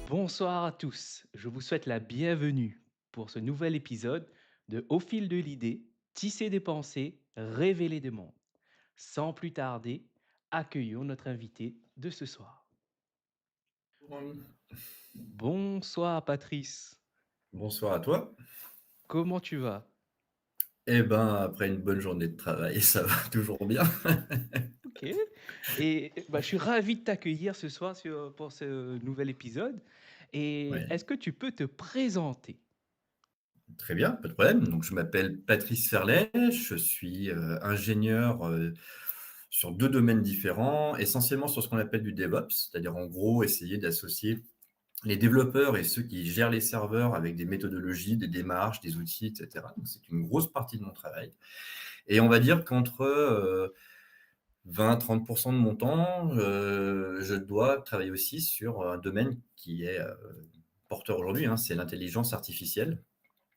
Bonsoir à tous, je vous souhaite la bienvenue pour ce nouvel épisode de Au fil de l'idée, tisser des pensées, révéler des mondes. Sans plus tarder, accueillons notre invité de ce soir. Bonsoir Patrice, Bonsoir à toi. comment tu vas? Eh ben, après une bonne journée de travail, ça va toujours bien. Ok. Je suis ravi de t'accueillir ce soir pour ce nouvel épisode. Et Ouais, est-ce que tu peux te présenter? très bien, pas de problème. Donc, je m'appelle Patrice Ferlet, je suis ingénieur sur deux domaines différents, essentiellement sur ce qu'on appelle du DevOps, c'est-à-dire en gros essayer d'associer les développeurs et ceux qui gèrent les serveurs avec des méthodologies, des démarches, des outils, etc. Donc, c'est une grosse partie de mon travail. Et on va dire qu'entre 20-30% de mon temps, je dois travailler aussi sur un domaine qui est porteur aujourd'hui, hein, c'est l'intelligence artificielle.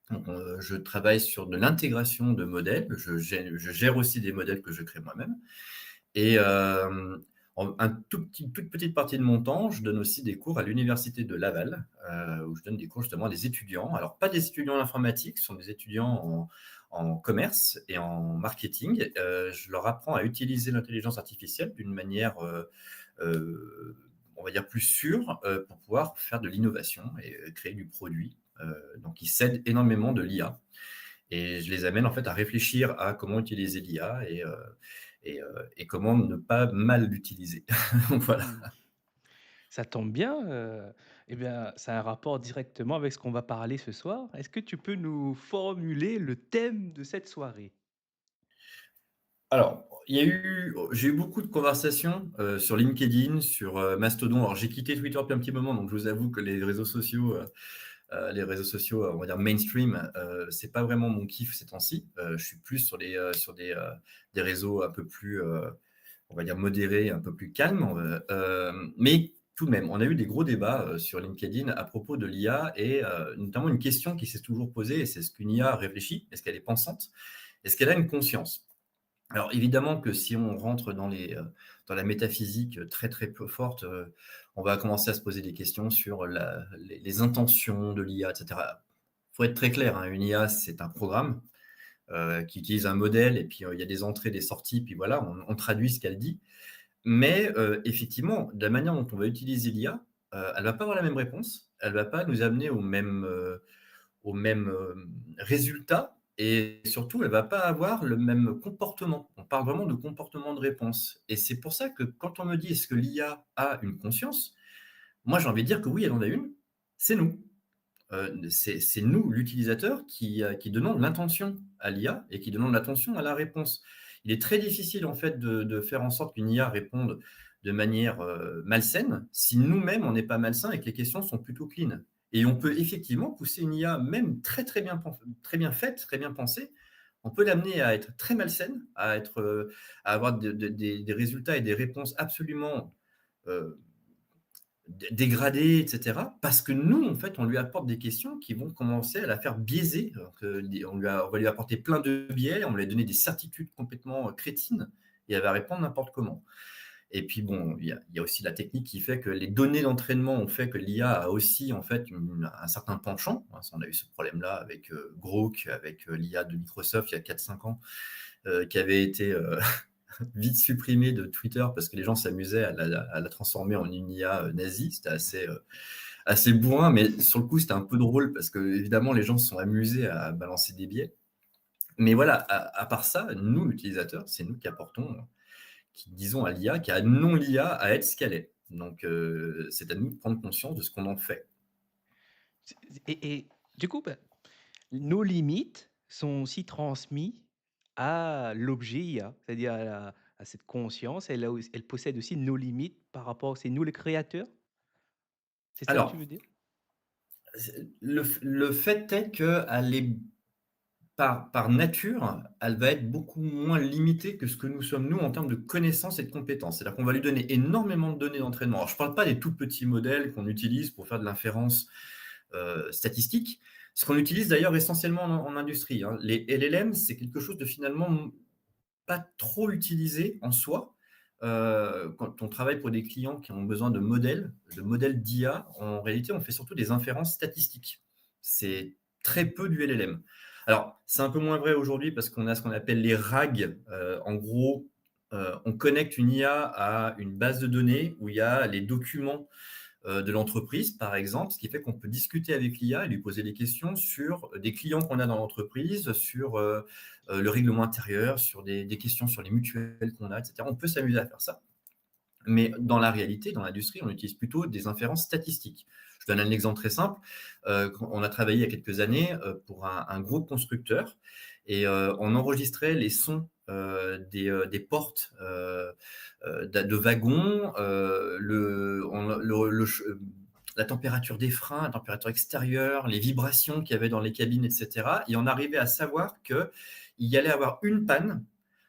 Donc, je travaille sur de l'intégration de modèles. Je gère aussi des modèles que je crée moi-même. Et toute petite partie de mon temps, je donne aussi des cours à l'université de Laval, où je donne des cours justement à des étudiants. Alors, pas des étudiants en informatique, ce sont des étudiants en commerce et en marketing. Je leur apprends à utiliser l'intelligence artificielle d'une manière, on va dire, plus sûre pour pouvoir faire de l'innovation et créer du produit. Donc, ils s'aident énormément de l'IA. Et je les amène en fait à réfléchir à comment utiliser l'IA et comment ne pas mal l'utiliser. Voilà. Hmm. Ça tombe bien, eh bien, ça a un rapport directement avec ce qu'on va parler ce soir. Est-ce que tu peux nous formuler le thème de cette soirée? Alors, j'ai eu beaucoup de conversations sur LinkedIn, sur Mastodon. Alors, j'ai quitté Twitter depuis un petit moment, donc je vous avoue que les réseaux sociaux, on va dire mainstream, c'est pas vraiment mon kiff ces temps-ci. Je suis plus sur des réseaux un peu plus, on va dire modérés, un peu plus calmes. Mais tout de même, on a eu des gros débats sur LinkedIn à propos de l'IA et notamment une question qui s'est toujours posée, c'est est-ce qu'une IA réfléchit? Est-ce qu'elle est pensante? Est-ce qu'elle a une conscience? Alors évidemment que si on rentre dans la métaphysique très, très peu forte, on va commencer à se poser des questions sur les intentions de l'IA, et cetera. Il faut être très clair, hein, une IA, c'est un programme qui utilise un modèle et puis il y a des entrées, des sorties, puis voilà, on traduit ce qu'elle dit. Mais effectivement, de la manière dont on va utiliser l'IA, elle va pas avoir la même réponse, elle va pas nous amener au même résultat et surtout, elle va pas avoir le même comportement. On parle vraiment de comportement de réponse et c'est pour ça que quand on me dit: «Est-ce que l'IA a une conscience?» Moi, j'ai envie de dire que oui, elle en a une, c'est nous. C'est nous, l'utilisateur, qui donnons de l'intention à l'IA et qui donnons de l'attention à la réponse. Il est très difficile, en fait, de faire en sorte qu'une IA réponde de manière malsaine si nous-mêmes, on n'est pas malsain et que les questions sont plutôt clean. Et on peut effectivement pousser une IA, même très, très bien faite, très bien pensée, on peut l'amener à être très malsaine, à avoir des résultats et des réponses absolument euh, dégradée, et cetera, parce que nous, en fait, on lui apporte des questions qui vont commencer à la faire biaiser. Donc, on va lui apporter plein de biais, on va lui donner des certitudes complètement crétines, et elle va répondre n'importe comment. Et puis bon, il y a aussi la technique qui fait que les données d'entraînement ont fait que l'IA a aussi en fait un certain penchant. On a eu ce problème-là avec Grok, avec l'IA de Microsoft il y a 4-5 ans, qui avait été vite supprimé de Twitter parce que les gens s'amusaient à la transformer en une IA nazie. C'était assez bourrin, mais sur le coup, c'était un peu drôle parce que évidemment, les gens se sont amusés à balancer des biais. Mais voilà, à part ça, nous, l'utilisateur, c'est nous qui apportons, qui disons à l'IA, qui amenons l'IA à être ce qu'elle est. Donc, c'est à nous de prendre conscience de ce qu'on en fait. Et du coup, nos limites sont aussi transmises à l'objet IA, c'est-à-dire à cette conscience. Elle possède aussi nos limites par rapport, c'est nous les créateurs, c'est ça que tu Alors, veux dire? le fait est qu'elle est par nature, elle va être beaucoup moins limitée que ce que nous sommes nous en termes de connaissances et de compétences. C'est-à-dire qu'on va lui donner énormément de données d'entraînement. Alors, je ne parle pas des tout petits modèles qu'on utilise pour faire de l'inférence statistique, ce qu'on utilise d'ailleurs essentiellement en industrie, hein. Les LLM, c'est quelque chose de finalement pas trop utilisé en soi, quand on travaille pour des clients qui ont besoin de modèles d'IA, en réalité, on fait surtout des inférences statistiques. C'est très peu du LLM. Alors, c'est un peu moins vrai aujourd'hui parce qu'on a ce qu'on appelle les RAG. En gros, on connecte une IA à une base de données où il y a les documents de l'entreprise, par exemple, ce qui fait qu'on peut discuter avec l'IA et lui poser des questions sur des clients qu'on a dans l'entreprise, sur le règlement intérieur, sur des questions sur les mutuelles qu'on a, etc. On peut s'amuser à faire ça. Mais dans la réalité, dans l'industrie, on utilise plutôt des inférences statistiques. Je donne un exemple très simple. On a travaillé il y a quelques années pour un gros constructeur et on enregistrait les sons des portes de wagons, la température des freins, la température extérieure, les vibrations qu'il y avait dans les cabines, etc. Et on arrivait à savoir qu'il y allait avoir une panne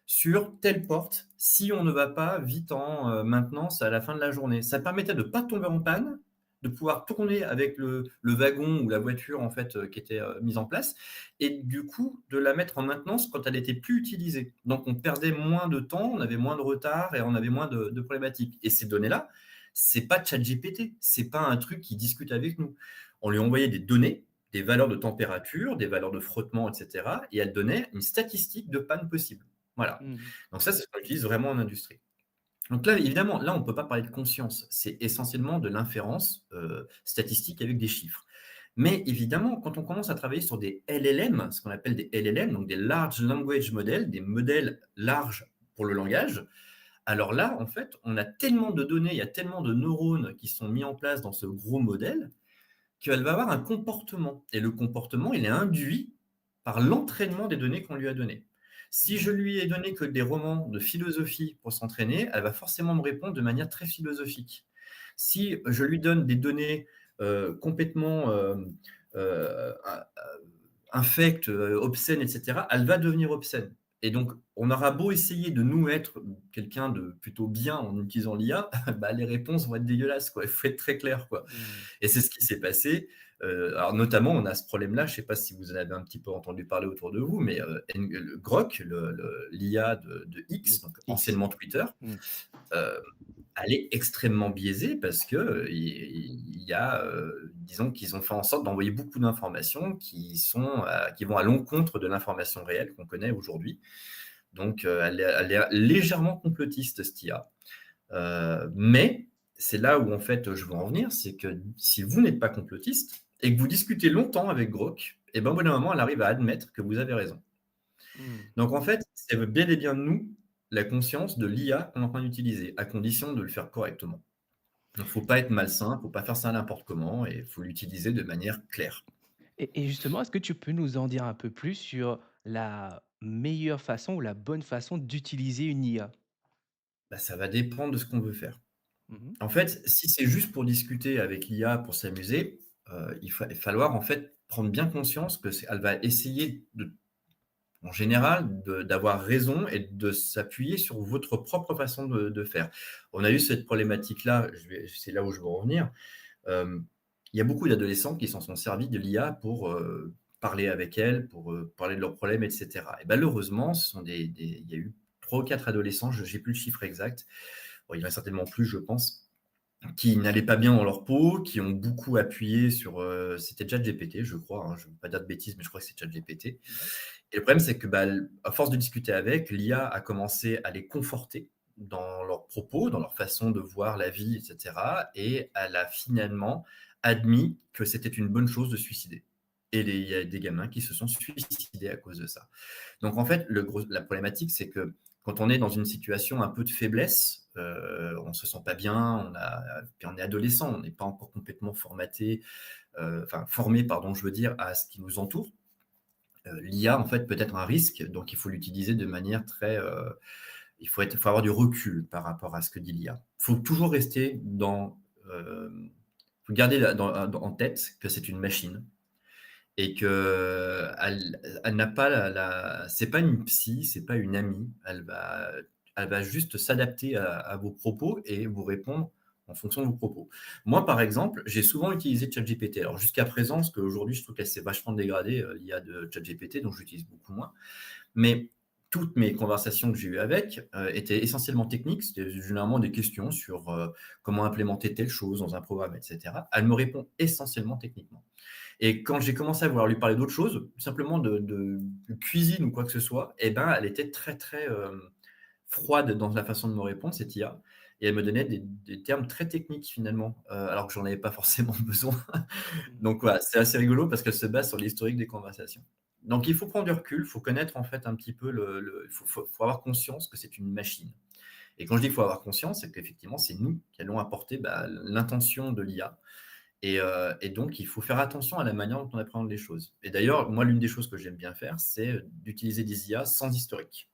sur telle porte si on ne va pas vite en maintenance à la fin de la journée. Ça permettait de ne pas tomber en panne, de pouvoir tourner avec le wagon ou la voiture en fait qui était mise en place et du coup de la mettre en maintenance quand elle était plus utilisée. Donc on perdait moins de temps, on avait moins de retard et on avait moins de problématiques. Et ces données-là, c'est pas ChatGPT, c'est pas un truc qui discute avec nous. On lui envoyait des données, des valeurs de température, des valeurs de frottement, etc. Et elle donnait une statistique de panne possible. Voilà. Mmh. Donc ça, c'est ce qu'on utilise vraiment en industrie. Donc là, évidemment, là, on ne peut pas parler de conscience. C'est essentiellement de l'inférence statistique avec des chiffres. Mais évidemment, quand on commence à travailler sur des LLM, ce qu'on appelle des LLM, donc des Large Language Models, des modèles larges pour le langage, alors là, en fait, on a tellement de données, il y a tellement de neurones qui sont mis en place dans ce gros modèle qu'elle va avoir un comportement. Et le comportement, il est induit par l'entraînement des données qu'on lui a données. Si je Mmh. lui ai donné que des romans de philosophie pour s'entraîner, elle va forcément me répondre de manière très philosophique. Si je lui donne des données complètement infectes, obscènes, etc., elle va devenir obscène. Et donc, on aura beau essayer de nous être quelqu'un de plutôt bien en utilisant l'IA, bah, les réponses vont être dégueulasses, quoi. Il faut être très clair, quoi. Mmh. Et c'est ce qui s'est passé. Alors notamment, on a ce problème-là, je ne sais pas si vous en avez un petit peu entendu parler autour de vous, mais le Grok, l'IA de Le X, donc X. anciennement Twitter, Mmh. euh, elle est extrêmement biaisée parce que il y a, disons qu'ils ont fait en sorte d'envoyer beaucoup d'informations qui vont à l'encontre de l'information réelle qu'on connaît aujourd'hui. Donc, elle est légèrement complotiste, cette IA. Mais c'est là où, en fait, je veux en venir, c'est que si vous n'êtes pas complotiste et que vous discutez longtemps avec Grok, et ben, au bout d'un moment, elle arrive à admettre que vous avez raison. Mmh. Donc, en fait, c'est bel et bien nous, la conscience de l'IA qu'on est en train d'utiliser, à condition de le faire correctement. Il ne faut pas être malsain, il ne faut pas faire ça n'importe comment et il faut l'utiliser de manière claire. Et justement, est-ce que tu peux nous en dire un peu plus sur la meilleure façon ou la bonne façon d'utiliser une IA? Bah, ça va dépendre de ce qu'on veut faire. Mmh. En fait, si c'est juste pour discuter avec l'IA, pour s'amuser, il va falloir en fait prendre bien conscience que elle va essayer en général, d'avoir raison et de s'appuyer sur votre propre façon de faire. On a eu cette problématique-là, c'est là où je veux en revenir. Euh, il y a beaucoup d'adolescents qui s'en sont servis de l'IA pour parler avec elle, pour parler de leurs problèmes, etc. Et malheureusement, il y a eu 3 ou 4 adolescents, je n'ai plus le chiffre exact, bon, il y en a certainement plus, je pense, qui n'allaient pas bien dans leur peau, qui ont beaucoup appuyé sur, c'était ChatGPT, je crois, hein, je ne veux pas dire de bêtises, mais je crois que c'est ChatGPT. Ouais. Et le problème, c'est que, bah, à force de discuter avec, l'IA a commencé à les conforter dans leurs propos, dans leur façon de voir la vie, etc. Et elle a finalement admis que c'était une bonne chose de se suicider. Et il y a des gamins qui se sont suicidés à cause de ça. Donc, en fait, la problématique, c'est que quand on est dans une situation un peu de faiblesse, on ne se sent pas bien, puis on est adolescent, on n'est pas encore complètement formé, pardon, je veux dire, à ce qui nous entoure. L'IA, en fait, peut être un risque, donc il faut l'utiliser de manière très. Il faut avoir du recul par rapport à ce que dit l'IA. Il faut toujours rester faut garder en tête que c'est une machine et que elle n'a pas c'est pas une psy, c'est pas une amie. Elle va juste s'adapter à vos propos et vous répondre en fonction de vos propos. Moi, par exemple, j'ai souvent utilisé ChatGPT. Alors jusqu'à présent, parce qu'aujourd'hui, je trouve qu'elle s'est vachement dégradée, l'IA de ChatGPT, donc j'utilise beaucoup moins. Mais toutes mes conversations que j'ai eues avec, étaient essentiellement techniques. C'était généralement des questions sur, comment implémenter telle chose dans un programme et cetera. Elle me répond essentiellement techniquement. Et quand j'ai commencé à vouloir lui parler d'autre chose, simplement de cuisine ou quoi que ce soit, et ben, elle était très, très, froide dans la façon de me répondre, cette IA, et elle me donnait des termes très techniques finalement, alors que j'en avais pas forcément besoin. Mmh. Donc voilà, c'est assez rigolo parce qu'elle se base sur l'historique des conversations. Donc il faut prendre du recul, il faut connaître en fait un petit peu il faut avoir conscience que c'est une machine. Et quand je dis qu'il faut avoir conscience, c'est qu'effectivement, c'est nous qui allons apporter, bah, l'intention de l'IA, et donc il faut faire attention à la manière dont on appréhende les choses. Et d'ailleurs, moi, l'une des choses que j'aime bien faire, c'est d'utiliser des IA sans historique.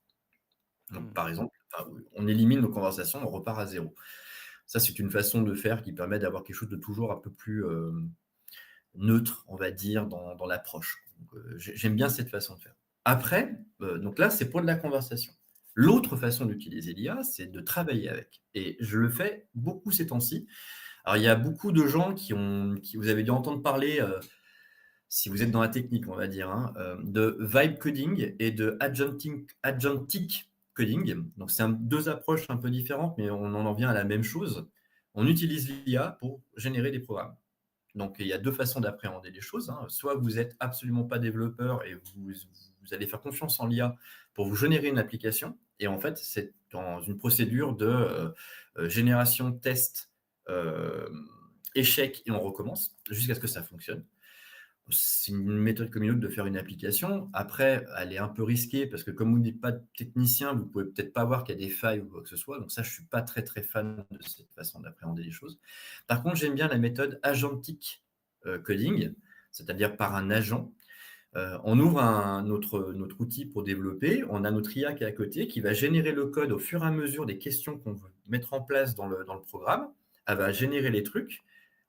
Donc Mmh. par exemple, enfin, on élimine nos conversations, on repart à zéro. Ça, c'est une façon de faire qui permet d'avoir quelque chose de toujours un peu plus, neutre, on va dire, dans l'approche. Donc, j'aime bien cette façon de faire. Après, donc là, c'est pour de la conversation. L'autre façon d'utiliser l'IA, c'est de travailler avec, et je le fais beaucoup ces temps-ci. Alors, il y a beaucoup de gens qui vous avez dû entendre parler, si vous êtes dans la technique, on va dire, hein, de vibe coding et de agentic coding. Donc, c'est 2 approches un peu différentes, mais on en vient à la même chose. On utilise l'IA pour générer des programmes. Donc, il y a 2 façons d'appréhender les choses, hein. Soit vous êtes absolument pas développeur et vous allez faire confiance en l'IA pour vous générer une application, et en fait, c'est dans une procédure de, génération, test, hem, échec, et on recommence jusqu'à ce que ça fonctionne. C'est une méthode comme une autre de faire une application. Après, elle est un peu risquée parce que comme vous n'êtes pas technicien, vous pouvez peut-être pas voir qu'il y a des failles ou quoi que ce soit. Donc ça, je suis pas très, très fan de cette façon d'appréhender les choses. Par contre, j'aime bien la méthode agentic, coding, c'est-à-dire par un agent. On ouvre notre outil pour développer, on a notre IA qui est à côté, qui va générer le code au fur et à mesure des questions qu'on veut mettre en place dans le programme. Elle va générer les trucs,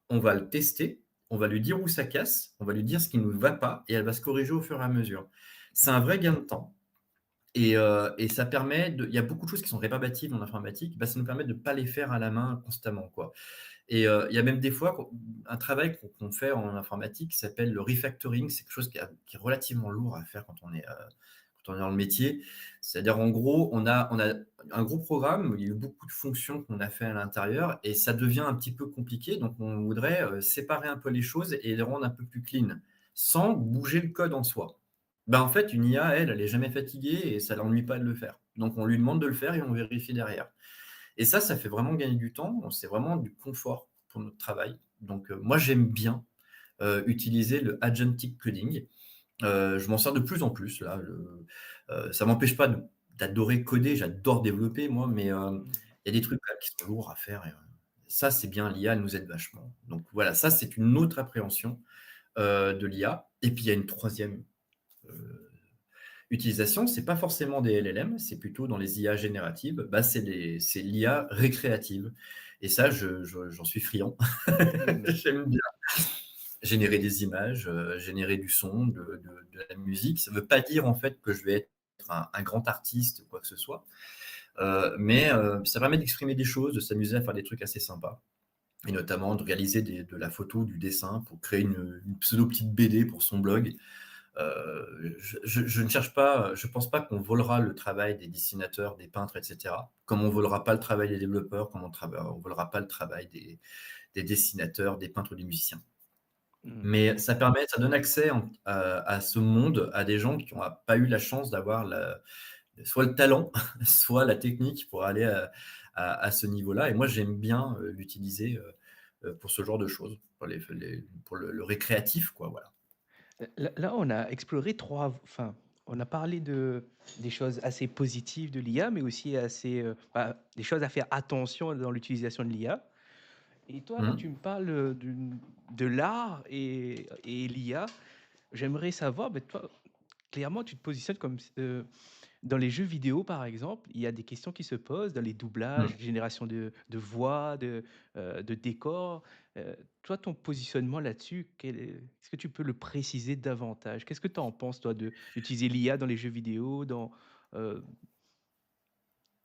on va le tester, on va lui dire où ça casse, on va lui dire ce qui ne va pas, et elle va se corriger au fur et à mesure. C'est un vrai gain de temps, et ça permet de il y a beaucoup de choses qui sont réparbatives en informatique, bah, ça nous permet de ne pas les faire à la main constamment, quoi. Et il y a même des fois un travail qu'on fait en informatique qui s'appelle le refactoring. C'est quelque chose qui est relativement lourd à faire quand on est dans le métier. C'est-à-dire, en gros, on a un gros programme où il y a eu beaucoup de fonctions qu'on a fait à l'intérieur, et ça devient un petit peu compliqué. Donc on voudrait, séparer un peu les choses et les rendre un peu plus clean, sans bouger le code en soi. Ben, en fait, une IA, elle est jamais fatiguée et ça l'ennuie pas de le faire. Donc on lui demande de le faire et on vérifie derrière. Et ça fait vraiment gagner du temps. C'est vraiment du confort pour notre travail. Donc, moi, j'aime bien, utiliser le agentic coding. Je m'en sers de plus en plus là. Ça m'empêche pas d'adorer coder. J'adore développer moi, mais, Mmh. il y a des trucs quand même qui sont lourds à faire, et ça, c'est bien. L'IA, elle nous aide vachement. Donc voilà, ça, c'est une autre appréhension, de l'IA. Et puis il y a une troisième utilisation, c'est pas forcément des LLM, c'est plutôt dans les IA génératives, bah, c'est l'IA récréative, et ça, j'en suis friand. Mmh. J'aime bien générer des images, générer du son, de la musique. Ça veut pas dire, en fait, que je vais être un grand artiste ou quoi que ce soit, mais ça permet d'exprimer des choses, de s'amuser à faire des trucs assez sympas, et notamment de réaliser de la photo, du dessin pour créer une pseudo petite BD pour son blog. Je ne cherche pas, je pense pas qu'on volera le travail des dessinateurs, des peintres, et cetera, comme on volera pas le travail des développeurs, comme on volera pas le travail des dessinateurs, des peintres ou des musiciens. Mmh. Mais ça donne accès à ce monde, à des gens qui ont pas eu la chance d'avoir soit le talent, soit la technique pour aller à ce niveau-là, et moi j'aime bien, l'utiliser, pour ce genre de choses, pour le récréatif, quoi, voilà. Là, on a exploré 3, enfin, on a parlé des choses assez positives de l'IA, mais aussi assez, des choses à faire attention dans l'utilisation de l'IA. Et toi, là, Mmh. tu me parles, de l'art et l'IA. J'aimerais savoir, toi, clairement, tu te positionnes comme dans les jeux vidéo, par exemple, il y a des questions qui se posent dans les Mmh. doublages, génération de voix, de décors. Toi, ton positionnement là-dessus, est-ce que tu peux le préciser davantage? Qu'est-ce que tu en penses, toi, d'utiliser l'IA dans les jeux vidéo, heu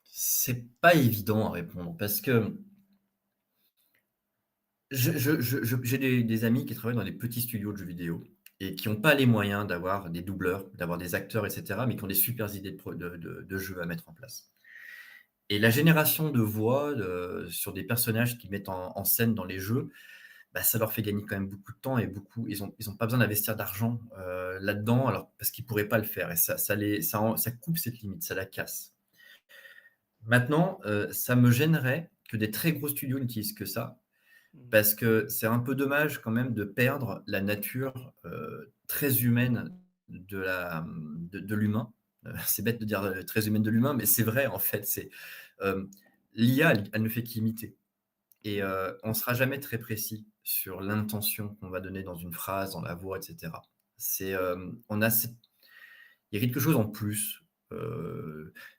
C'est pas évident à répondre parce que j'ai des amis qui travaillent dans des petits studios de jeux vidéo, et qui ont pas les moyens d'avoir des doubleurs, d'avoir des acteurs et cetera, mais qui ont des supers idées de jeux à mettre en place. Et la génération de voix, sur des personnages qu'ils mettent en scène dans les jeux, bah, ça leur fait gagner quand même beaucoup de temps et beaucoup ils ont pas besoin d'investir d'argent, là-dedans, alors parce qu'ils pourraient pas le faire et ça coupe cette limite, ça la casse. Maintenant, ça me gênerait que des très gros studios n'utilisent que ça, Mmh. parce que c'est un peu dommage quand même de perdre la nature, très humaine de l'humain. C'est bête de dire, très humaine de l'humain, mais c'est vrai en fait, hem, l'IA elle ne fait qu'imiter. Et Mmh. on ne sera jamais très précis sur l'intention qu'on va donner dans une phrase, dans la voix et cetera. On a cette il y a quelque chose en plus,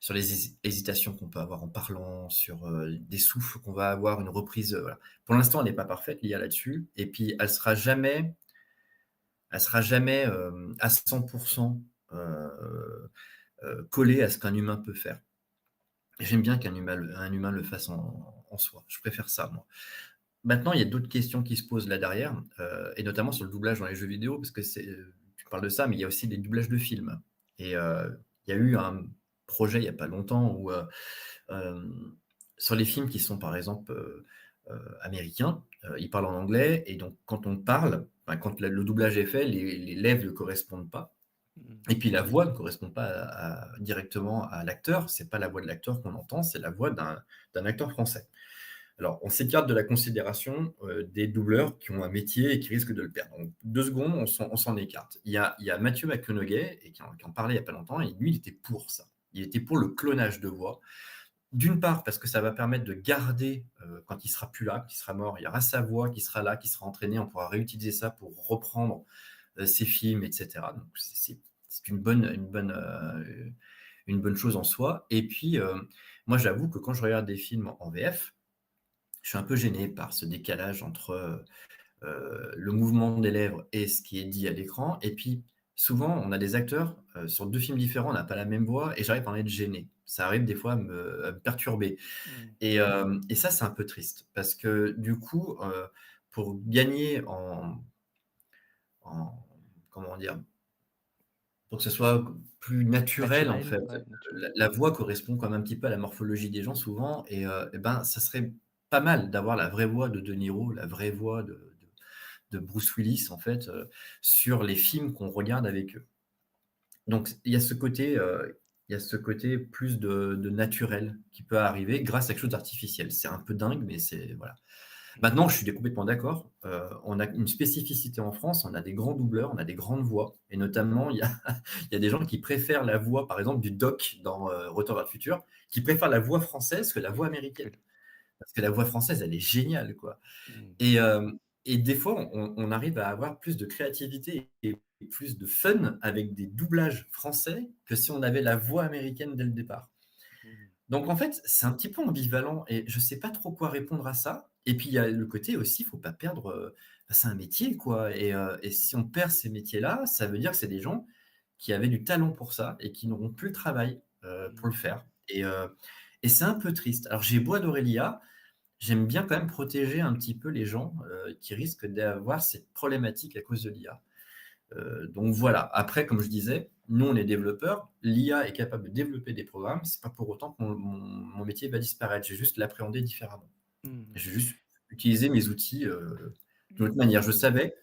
sur les hésitations qu'on peut avoir en parlant, sur, des souffles qu'on va avoir, une reprise, voilà. Pour l'instant, elle n'est pas parfaite, l'IA là-dessus et puis elle sera jamais, à 100 collée à ce qu'un humain peut faire. J'aime bien qu'un humain le fasse en soi. Je préfère ça, moi. Maintenant, il y a d'autres questions qui se posent là derrière, et notamment sur le doublage dans les jeux vidéo, parce que tu parles de ça, mais il y a aussi des doublages de films et il y a eu un projet il y a pas longtemps où, sur les films qui sont par exemple, américains, ils parlent en anglais et donc quand on parle, enfin quand le doublage est fait, les lèvres ne correspondent pas Mmh. et puis la voix ne correspond pas directement à l'acteur. C'est pas la voix de l'acteur qu'on entend, c'est la voix d'un acteur français. Alors, on s'écarte de la considération, des doubleurs qui ont un métier et qui risquent de le perdre. Donc 2 secondes, on s'en écarte. Il y a Matthew McConaughey et qui en parlait il y a pas longtemps et lui, il était pour ça. Il était pour le clonage de voix. D'une part, parce que ça va permettre de garder, quand il sera plus là, qu'il sera mort, il y aura sa voix qui sera là, qui sera entraînée. On pourra réutiliser ça pour reprendre, ses films et cetera. Donc c'est une bonne chose en soi et puis, moi, j'avoue que quand je regarde des films en VF, je suis un peu gêné par ce décalage entre, le mouvement des lèvres et ce qui est dit à l'écran et puis souvent on a des acteurs, sur 2 films différents, on n'a pas la même voix et j'arrive à en être gêné. Ça arrive des fois à me perturber Mmh. et ça c'est un peu triste parce que du coup, pour gagner en comment dire? Pour que ce soit plus naturel en Naturel, fait, ouais, naturel. la voix correspond quand même un petit peu à la morphologie des gens souvent et ben, ça serait pas mal d'avoir la vraie voix de De Niro, la vraie voix de Bruce Willis en fait, sur les films qu'on regarde avec eux. Donc il y a ce côté plus de naturel qui peut arriver grâce à quelque chose d'artificiel. C'est un peu dingue, mais c'est voilà. Mmh. Maintenant, je suis complètement d'accord, on a une spécificité en France, on a des grands doubleurs, on a des grandes voix et notamment il y a des gens qui préfèrent la voix, par exemple, du Doc dans, Retour vers le futur, qui préfèrent la voix française que la voix américaine. Que Parce que la voix française, elle est géniale, quoi. mmh. Et des fois, on arrive à avoir plus de créativité et plus de fun avec des doublages français que si on avait la voix américaine dès le départ. Mmh. Donc en fait, c'est un petit peu ambivalent et je sais pas trop quoi répondre à ça. Et puis il y a le côté aussi, il faut pas perdre, bah, c'est un métier, quoi et si on perd ces métiers-là, ça veut dire que c'est des gens qui avaient du talent pour ça et qui n'auront plus le travail, pour le Mmh. faire et c'est un peu triste. Alors j'ai beau adorer l'IA, j'aime bien quand même protéger un petit peu les gens, qui risquent d'avoir cette problématique à cause de l'IA. Donc voilà. Après, comme je disais, nous, on est développeurs. L'IA est capable de développer des programmes. C'est pas pour autant que mon métier va disparaître. J'ai juste l'appréhender différemment. Mmh. J'ai juste utilisé mes outils, d'une autre Mmh. manière. Je savais,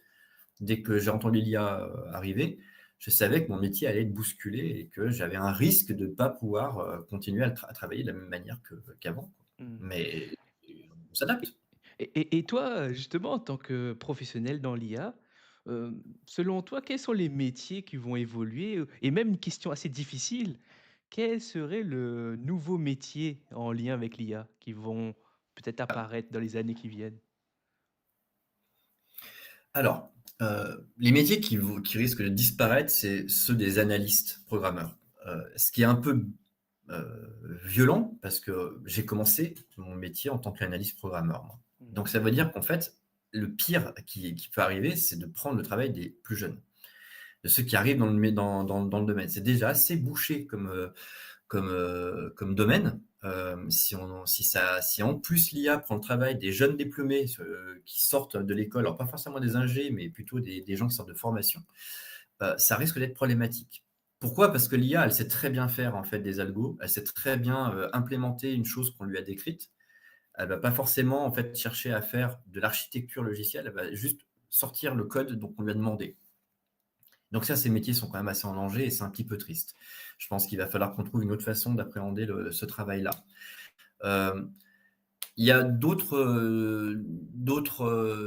dès que j'ai entendu l'IA, arriver, je savais que mon métier allait être bousculé et que j'avais un risque de ne pas pouvoir, continuer à travailler de la même manière qu'avant, quoi. Mmh. Mais on Et s'adapte. et toi, justement, en tant que professionnel dans l'IA, selon toi, quels sont les métiers qui vont évoluer, et même une question assez difficile, quel serait le nouveau métier en lien avec l'IA qui vont peut-être apparaître dans les années qui viennent? Alors, les métiers qui risquent de disparaître, c'est ceux des analystes programmeurs. Ce qui est un peu, violent parce que j'ai commencé mon métier en tant qu'analyste programmeur, moi. Mmh. Donc ça veut dire qu'en fait, le pire qui peut arriver, c'est de prendre le travail des plus jeunes, de ceux qui arrivent dans le domaine. C'est déjà assez bouché comme domaine Si en plus l'IA prend le travail des jeunes diplômés, qui sortent de l'école, alors pas forcément des ingés, mais plutôt des gens qui sortent de formation, ça risque d'être problématique. Pourquoi? Parce que l'IA, elle sait très bien faire, en fait, des algos. Elle sait très bien, implémenter une chose qu'on lui a décrite. Elle va pas forcément, en fait, chercher à faire de l'architecture logicielle. Elle va juste sortir le code dont on lui a demandé. Donc ça, ces métiers sont quand même assez en danger et c'est un petit peu triste. Je pense qu'il va falloir qu'on trouve une autre façon d'appréhender ce travail-là. Hem, il y a d'autres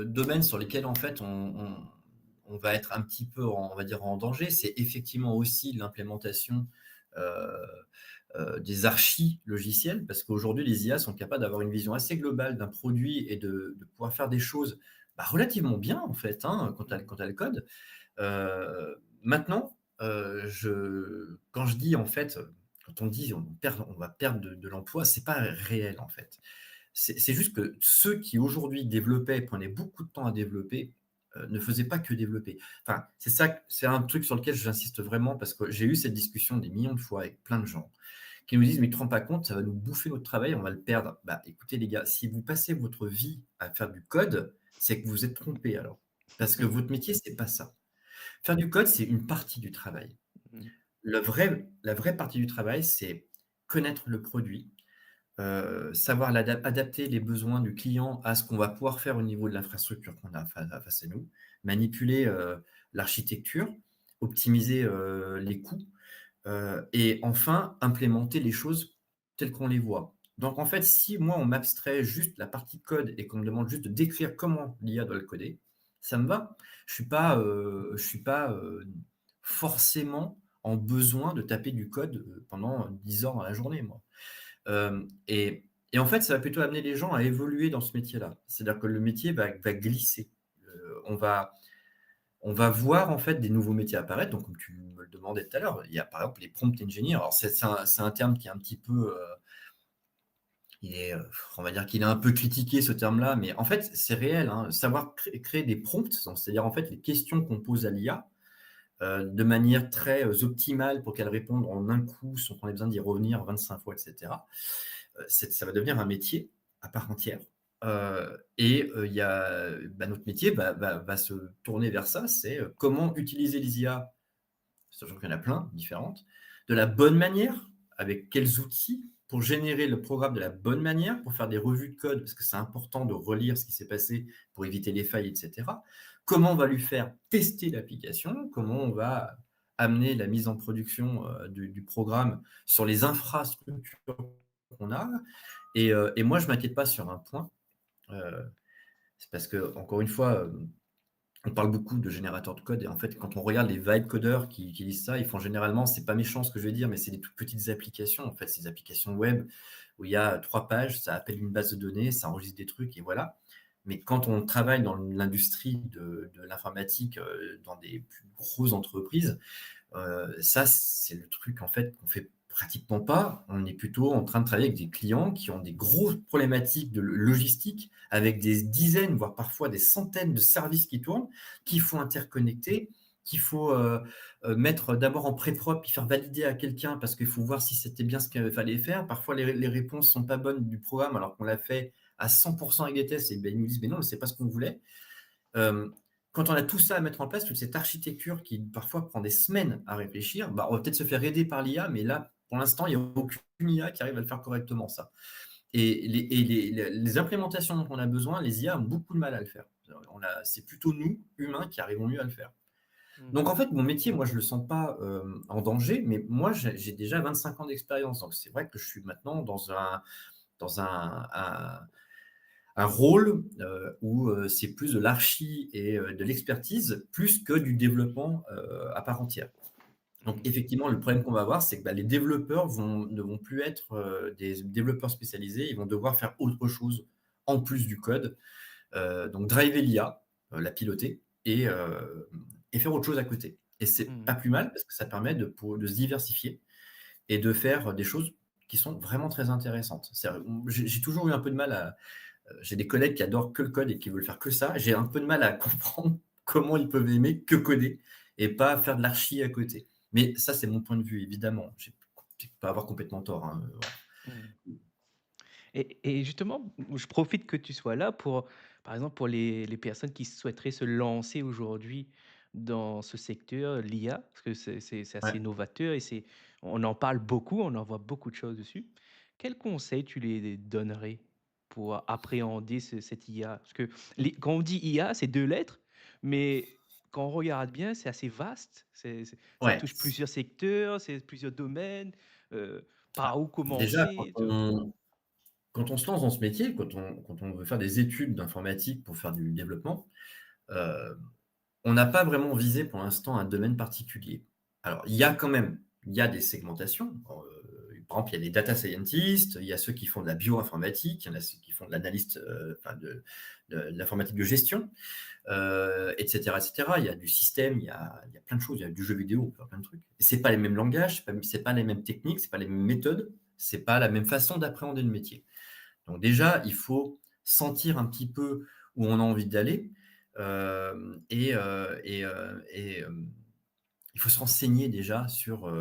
domaines sur lesquels, en fait, on va être un petit peu, on va dire, en danger. C'est effectivement aussi l'implémentation, heu des archis logiciels, parce qu'aujourd'hui, les IA sont capables d'avoir une vision assez globale d'un produit et de pouvoir faire des choses, bah, relativement bien, en fait, hein, Mmh. quand elles codent. Maintenant, quand je dis, en fait, quand on dit: On va perdre de l'emploi», c'est pas réel, en fait. C'est juste que ceux qui aujourd'hui développaient, prenaient beaucoup de temps à développer, ne faisaient pas que développer. Enfin, c'est un truc sur lequel j'insiste vraiment parce que j'ai eu cette discussion des millions de fois avec plein de gens qui nous disent: «Mais tu te rends pas compte, ça va nous bouffer notre travail, on va le perdre». Bah, écoutez les gars, si vous passez votre vie à faire du code, c'est que vous vous êtes trompés alors. Parce que votre métier, c'est pas ça. Faire du code, c'est une partie du travail. Mmh. La vraie partie du travail, c'est connaître le produit, savoir adapter les besoins du client à ce qu'on va pouvoir faire au niveau de l'infrastructure qu'on a face à nous, manipuler, l'architecture, optimiser, les coûts, et enfin implémenter les choses telles qu'on les voit. Donc en fait, si moi on m'abstrait juste la partie code et qu'on me demande juste de décrire comment l'IA doit le coder, ça me va. Je suis pas, forcément en besoin de taper du code, pendant 10 heures dans la journée moi. Et en fait, ça va plutôt amener les gens à évoluer dans ce métier-là. C'est-à-dire que le métier va glisser. On va voir en fait des nouveaux métiers apparaître. Donc, comme tu me le demandais tout à l'heure, il y a par exemple les prompt engineers. Alors, c'est un terme qui est un petit peu, il est, on va dire qu'il est un peu critiqué ce terme-là, mais en fait, c'est réel, hein. Savoir créer des prompts, donc c'est-à-dire en fait les questions qu'on pose à l'IA, de manière très, optimale pour qu'elle réponde en un coup sans qu'on ait besoin d'y revenir 25 fois, et cetera. Ça va devenir un métier à part entière. Il y a, bah, notre métier va se tourner vers ça, c'est, comment utiliser les IA, sachant qu'il y en a plein, différentes, de la bonne manière, avec quels outils, pour générer le programme de la bonne manière, pour faire des revues de code, parce que c'est important de relire ce qui s'est passé pour éviter les failles, et cetera. Comment on va lui faire tester l'application, comment on va amener la mise en production, du programme sur les infrastructures qu'on a. Et moi, je m'inquiète pas sur un point, heu, c'est parce que encore une fois, on parle beaucoup de générateurs de code et en fait, quand on regarde les vibe codeurs qui lisent ça, ils font généralement, c'est pas méchant ce que je vais dire, mais c'est des toutes petites applications, en fait, ces applications web où il y a 3 pages, ça appelle une base de données, ça enregistre des trucs et voilà. Mais quand on travaille dans l'industrie de l'informatique, dans des plus grosses entreprises, ça, c'est le truc en fait qu'on fait pratiquement pas. On est plutôt en train de travailler avec des clients qui ont des grosses problématiques de logistique, avec des dizaines, voire parfois des centaines de services qui tournent, qu'il faut interconnecter, qu'il faut, mettre d'abord en pré-prod, puis faire valider à quelqu'un parce qu'il faut voir si c'était bien ce qu'il fallait faire. Parfois les réponses sont pas bonnes du programme alors qu'on l'a fait à 100 avec des tests et ben, ils nous disent: «Mais non, c'est pas ce qu'on voulait». Hem, Quand on a tout ça à mettre en place, toute cette architecture qui parfois prend des semaines à réfléchir, bah, on va peut-être se faire aider par l'IA, mais là, pour l'instant, il y a aucune IA qui arrive à le faire correctement ça. Les implémentations dont on a besoin, les IA ont beaucoup de mal à le faire. C'est plutôt nous, humains, qui arrivons mieux à le faire. Mmh. Donc en fait, mon métier, moi, je le sens pas, en danger, mais moi, j'ai déjà 25 ans d'expérience, donc c'est vrai que je suis maintenant dans un rôle, où, c'est plus de l'archi et de l'expertise, plus que du développement, à part entière. Donc Mmh. effectivement, le problème qu'on va avoir, c'est que, bah, les développeurs ne vont plus être, des développeurs spécialisés, ils vont devoir faire autre chose en plus du code, donc driver l'IA, la piloter et faire autre chose à côté et c'est Mmh. pas plus mal parce que ça permet de se diversifier et de faire des choses qui sont vraiment très intéressantes. J'ai toujours eu un peu de mal à j'ai des collègues qui adorent que le code et qui veulent faire que ça. J'ai un peu de mal à comprendre comment ils peuvent aimer que coder et pas faire de l'archi à côté. Mais ça, c'est mon point de vue, évidemment. Je peux pas avoir complètement tort, hein, voilà. Mmh. Et justement, je profite que tu sois là pour, par exemple, pour les personnes qui souhaiteraient se lancer aujourd'hui dans ce secteur, l'IA, parce que c'est assez Ouais, novateur et on en parle beaucoup, on en voit beaucoup de choses dessus. Quels conseils tu les donnerais pour appréhender cette IA? Parce que quand on dit IA, c'est 2 lettres, mais quand on regarde bien, c'est assez vaste. Ça ouais. touche plusieurs secteurs, c'est plusieurs domaines. Par où Déjà, commencer? Tu vois? quand on se lance dans ce métier, quand on veut faire des études d'informatique pour faire du développement, heu, on n'a pas vraiment visé pour l'instant un domaine particulier. Alors, il y a des segmentations. Par exemple, il y a des data scientists, il y a ceux qui font de la bioinformatique, il y en a ceux qui font de l'analyste, enfin de l'informatique de gestion, et cetera, et cetera. Il y a du système, il y a plein de choses, il y a du jeu vidéo, on peut faire plein de trucs. Et c'est pas les mêmes langages, c'est pas les mêmes techniques, c'est pas les mêmes méthodes, c'est pas la même façon d'appréhender le métier. Donc déjà, il faut sentir un petit peu où on a envie d'aller, il faut se renseigner déjà sur,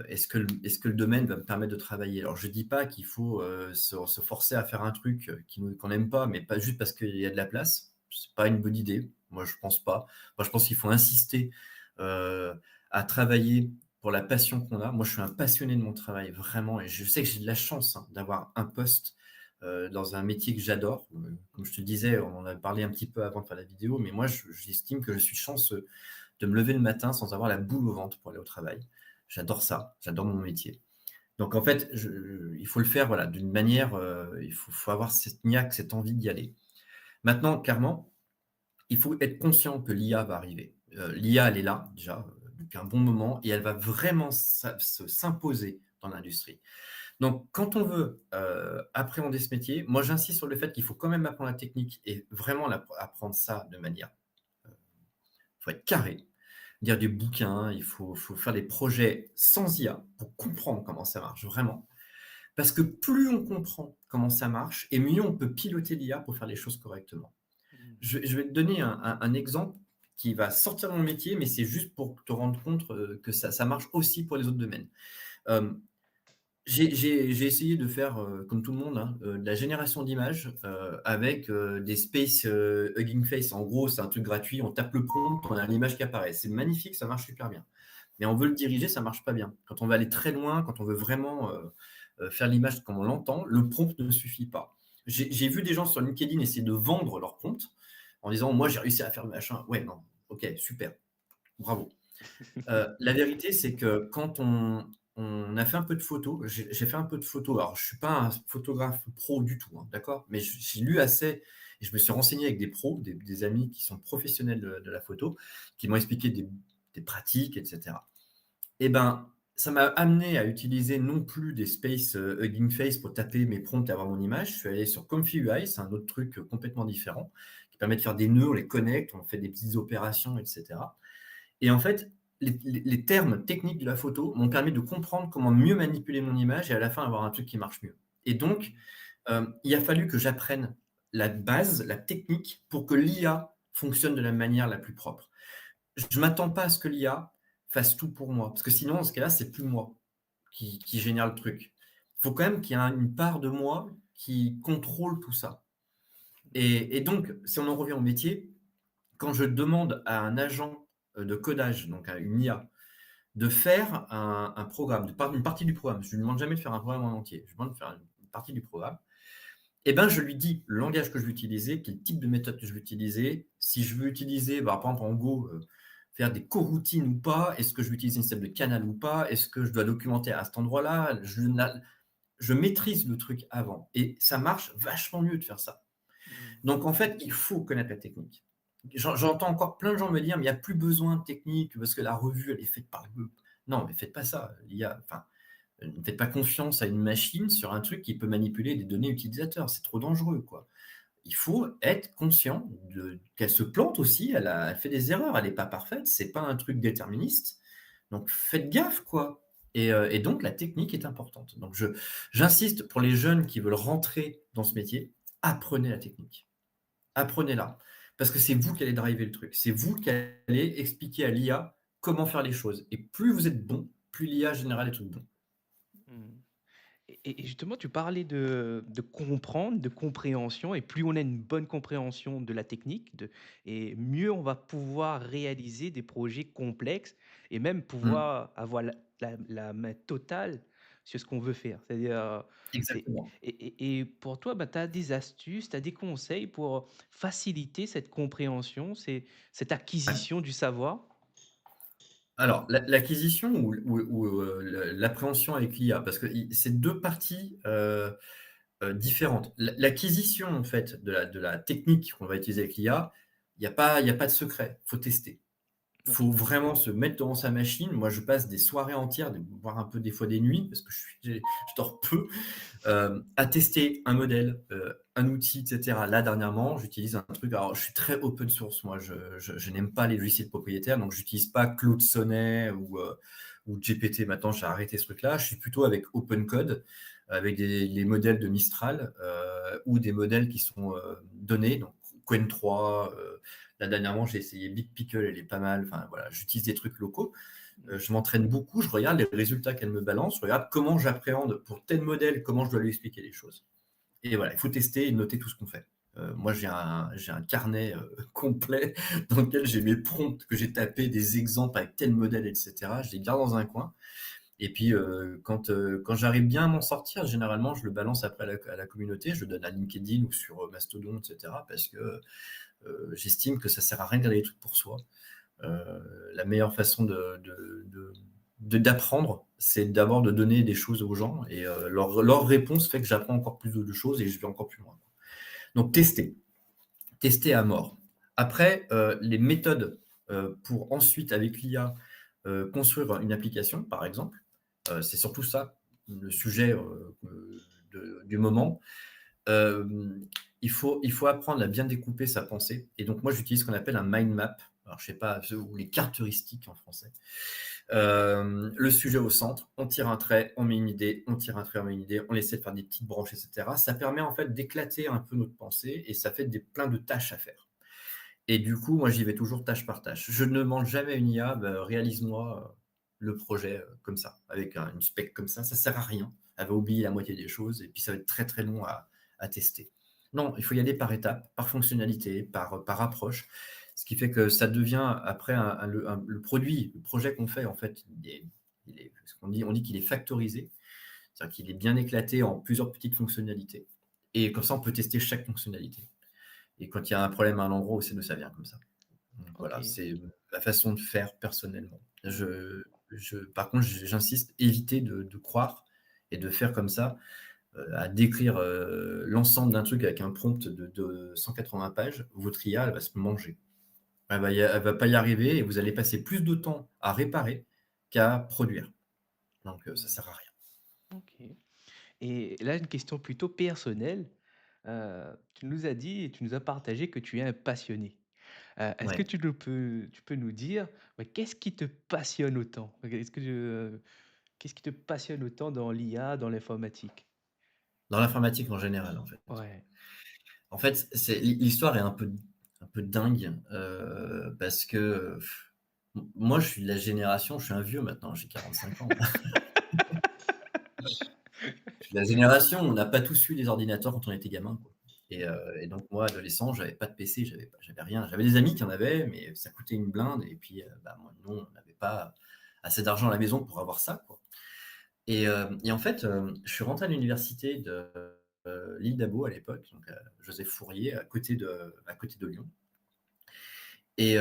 est-ce que le domaine va me permettre de travailler? Alors je dis pas qu'il faut, se forcer à faire un truc, qu'on n'aime pas, mais pas juste parce qu'il y a de la place. C'est pas une bonne idée. Moi, je pense pas. Moi, je pense qu'il faut insister, heu, à travailler pour la passion qu'on a. Moi, je suis un passionné de mon travail, vraiment, et je sais que j'ai de la chance, hein, d'avoir un poste, dans un métier que j'adore. Comme je te disais, on en a parlé un petit peu avant de faire la vidéo, mais moi, j'estime que je suis chanceux de me lever le matin sans avoir la boule au ventre pour aller au travail. J'adore ça, j'adore mon métier. Donc en fait, il faut le faire, voilà, d'une manière, il faut avoir cette niaque, cette envie d'y aller. Maintenant, clairement, il faut être conscient que l'IA va arriver. L'IA, elle est là déjà, depuis un bon moment, et elle va vraiment s'imposer dans l'industrie. Donc quand on veut, appréhender ce métier, moi j'insiste sur le fait qu'il faut quand même apprendre la technique et vraiment apprendre ça de manière, il faut être carré, lire des bouquins, il faut faire des projets sans IA pour comprendre comment ça marche vraiment. Parce que plus on comprend comment ça marche et mieux on peut piloter l'IA pour faire les choses correctement. Mmh. Je vais te donner un exemple qui va sortir de mon métier, mais c'est juste pour te rendre compte, que ça marche aussi pour les autres domaines. Hem, j'ai essayé de faire, comme tout le monde, hein, de la génération d'images, avec, des space, Hugging Face. En gros, c'est un truc gratuit, on tape le prompt, on a l'image qui apparaît. C'est magnifique, ça marche super bien. Mais on veut le diriger, ça marche pas bien. Quand on veut aller très loin, quand on veut vraiment, faire l'image comme on l'entend, le prompt ne suffit pas. J'ai vu des gens sur LinkedIn essayer de vendre leur prompt en disant: «Moi, j'ai réussi à faire le machin». Ouais, non, OK, super, bravo. La vérité, c'est que quand on a fait un peu de photos, j'ai fait un peu de photos. Alors, je suis pas un photographe pro du tout, hein, d'accord? Mais j'ai lu assez et je me suis renseigné avec des pros, des amis qui sont professionnels de la photo, qui m'ont expliqué des pratiques, et cetera. Et ben, ça m'a amené à utiliser non plus des space, Hugging Face pour taper mes prompts et avoir mon image. Je suis allé sur Comfy UI, c'est un autre truc, complètement différent, qui permet de faire des nœuds, on les connecte, on fait des petites opérations, et cetera. Et en fait, les termes techniques de la photo m'ont permis de comprendre comment mieux manipuler mon image et à la fin avoir un truc qui marche mieux. Et donc, il a fallu que j'apprenne la base, la technique pour que l'IA fonctionne de la manière la plus propre. Je ne m'attends pas à ce que l'IA fasse tout pour moi, parce que sinon, dans ce cas-là, c'est plus moi qui génère le truc. Il faut quand même qu'il y ait une part de moi qui contrôle tout ça. Et donc, si on en revient au métier, quand je demande à un agent, de codage, donc à une IA, de faire un programme, une partie du programme, je ne lui demande jamais de faire un programme en entier, je lui demande de faire une partie du programme, et ben, je lui dis le langage que je vais utiliser, quel type de méthode que je vais utiliser, si je veux utiliser, bah, par exemple en Go, faire des coroutines ou pas, est-ce que je vais utiliser un système de canal ou pas, est-ce que je dois documenter à cet endroit-là, je maîtrise le truc avant et ça marche vachement mieux de faire ça. Mmh. Donc en fait, il faut connaître la technique. J'entends encore plein de gens me dire: «Mais il y a plus besoin de technique parce que la revue, elle est faite par le». Non, mais faites pas ça. Enfin, ne faites pas confiance à une machine sur un truc qui peut manipuler des données utilisateurs. C'est trop dangereux, quoi. Il faut être conscient qu'elle se plante aussi, elle fait des erreurs, elle n'est pas parfaite, c'est pas un truc déterministe. Donc faites gaffe, quoi. Et donc la technique est importante. Donc j'insiste pour les jeunes qui veulent rentrer dans ce métier, apprenez la technique. Apprenez-la. Parce que c'est vous qui allez driver le truc. C'est vous qui allez expliquer à l'IA comment faire les choses. Et plus vous êtes bon, plus l'IA générera des trucs bons. Mmh. Et justement, tu parlais de comprendre, de compréhension et plus on a une bonne compréhension de la technique et mieux on va pouvoir réaliser des projets complexes et même Mmh, pouvoir avoir la main totale sur ce qu'on veut faire. C'est-à-dire, c'est exactement. et pour toi, bah, tu as des astuces, tu as des conseils pour faciliter cette compréhension, cette Ouais. acquisition du savoir? Alors, l'acquisition ou l'appréhension avec l'IA, parce que c'est 2 parties, différentes. L'acquisition, en fait, de la technique qu'on va utiliser avec l'IA, il y a pas de secret, faut tester. Faut OK. vraiment se mettre devant sa machine. Moi, je passe des soirées entières, voire un peu des fois des nuits, parce que je dors peu, à tester un modèle, un outil, et cetera. Là, dernièrement, j'utilise un truc, alors je suis très open source, moi, je n'aime pas les logiciels propriétaires, donc j'utilise pas Claude Sonnet ou GPT. Maintenant, j'ai arrêté ce truc-là. Je suis plutôt avec Open Code, avec les modèles de Mistral, ou des modèles qui sont, donnés, donc Qwen 3, là, dernièrement, j'ai essayé Big Pickle, elle est pas mal. Enfin, voilà, j'utilise des trucs locaux. Je m'entraîne beaucoup, je regarde les résultats qu'elle me balance, je regarde comment j'appréhende pour tel modèle, comment je dois lui expliquer les choses. Et voilà, il faut tester et noter tout ce qu'on fait. Moi, j'ai un carnet complet dans lequel j'ai mes prompts que j'ai tapés, des exemples avec tel modèle, etc. Je les garde dans un coin. Et puis, quand j'arrive bien à m'en sortir, généralement, je le balance après à la communauté, je le donne à LinkedIn ou sur Mastodon, etc. Parce que j'estime que ça sert à rien de garder des trucs pour soi. La meilleure façon d'apprendre, c'est d'abord de donner des choses aux gens et leur réponse fait que j'apprends encore plus de choses et je vais encore plus loin. Donc tester à mort. Après, les méthodes pour ensuite, avec l'IA, construire une application, par exemple, c'est surtout ça le sujet du moment. Euh, il faut apprendre à bien découper sa pensée. Et donc, moi, j'utilise ce qu'on appelle un mind map. Alors, je sais pas, ou les cartes heuristiques en français. Le sujet au centre, on tire un trait, on met une idée, on tire un trait, on met une idée, on essaie de faire des petites branches, etc. Ça permet en fait d'éclater un peu notre pensée et ça fait plein de tâches à faire. Et du coup, moi, j'y vais toujours tâche par tâche. Je ne demande jamais à une IA, bah, réalise-moi le projet comme ça, avec une spec comme ça. Ça sert à rien. Elle va oublier la moitié des choses et puis ça va être très très long à tester. Non, il faut y aller par étapes, par fonctionnalité, par approche. Ce qui fait que ça devient après le produit, le projet qu'on fait, en fait, on dit qu'il est factorisé, c'est-à-dire qu'il est bien éclaté en plusieurs petites fonctionnalités. Et comme ça, on peut tester chaque fonctionnalité. Et quand il y a un problème à un endroit, aussi, ça vient comme ça. Donc voilà, OK. c'est ma façon de faire personnellement. Par contre, j'insiste, éviter de croire et de faire comme ça, à décrire l'ensemble d'un truc avec un prompt de 180 pages. Votre IA, elle va se manger. Elle va pas y arriver et vous allez passer plus de temps à réparer qu'à produire. Donc ça Mmh. sert à rien. OK. Et là, une question plutôt personnelle. Tu nous as dit et tu nous as partagé que tu es un passionné. Est-ce que Ouais. tu peux nous dire, bah, qu'est-ce qui te passionne autant? Qu'est-ce qui te passionne autant dans l'IA, dans l'informatique? Dans l'informatique en général, en fait. Ouais. En fait, l'histoire est un peu dingue, parce que, moi, je suis de la génération, je suis un vieux maintenant, j'ai 45 ans. Je suis de la génération où on n'a pas tous eu des ordinateurs quand on était gamin, quoi. Et donc moi, adolescent, j'avais pas de PC, j'avais rien. J'avais des amis qui en avaient, mais ça coûtait une blinde et puis, bah, moi, nous, on n'avait pas assez d'argent à la maison pour avoir ça, quoi. Et en fait, je suis rentré à l'université de, l'île d'Abo à l'époque, donc Joseph Fourier, à côté de Lyon. Et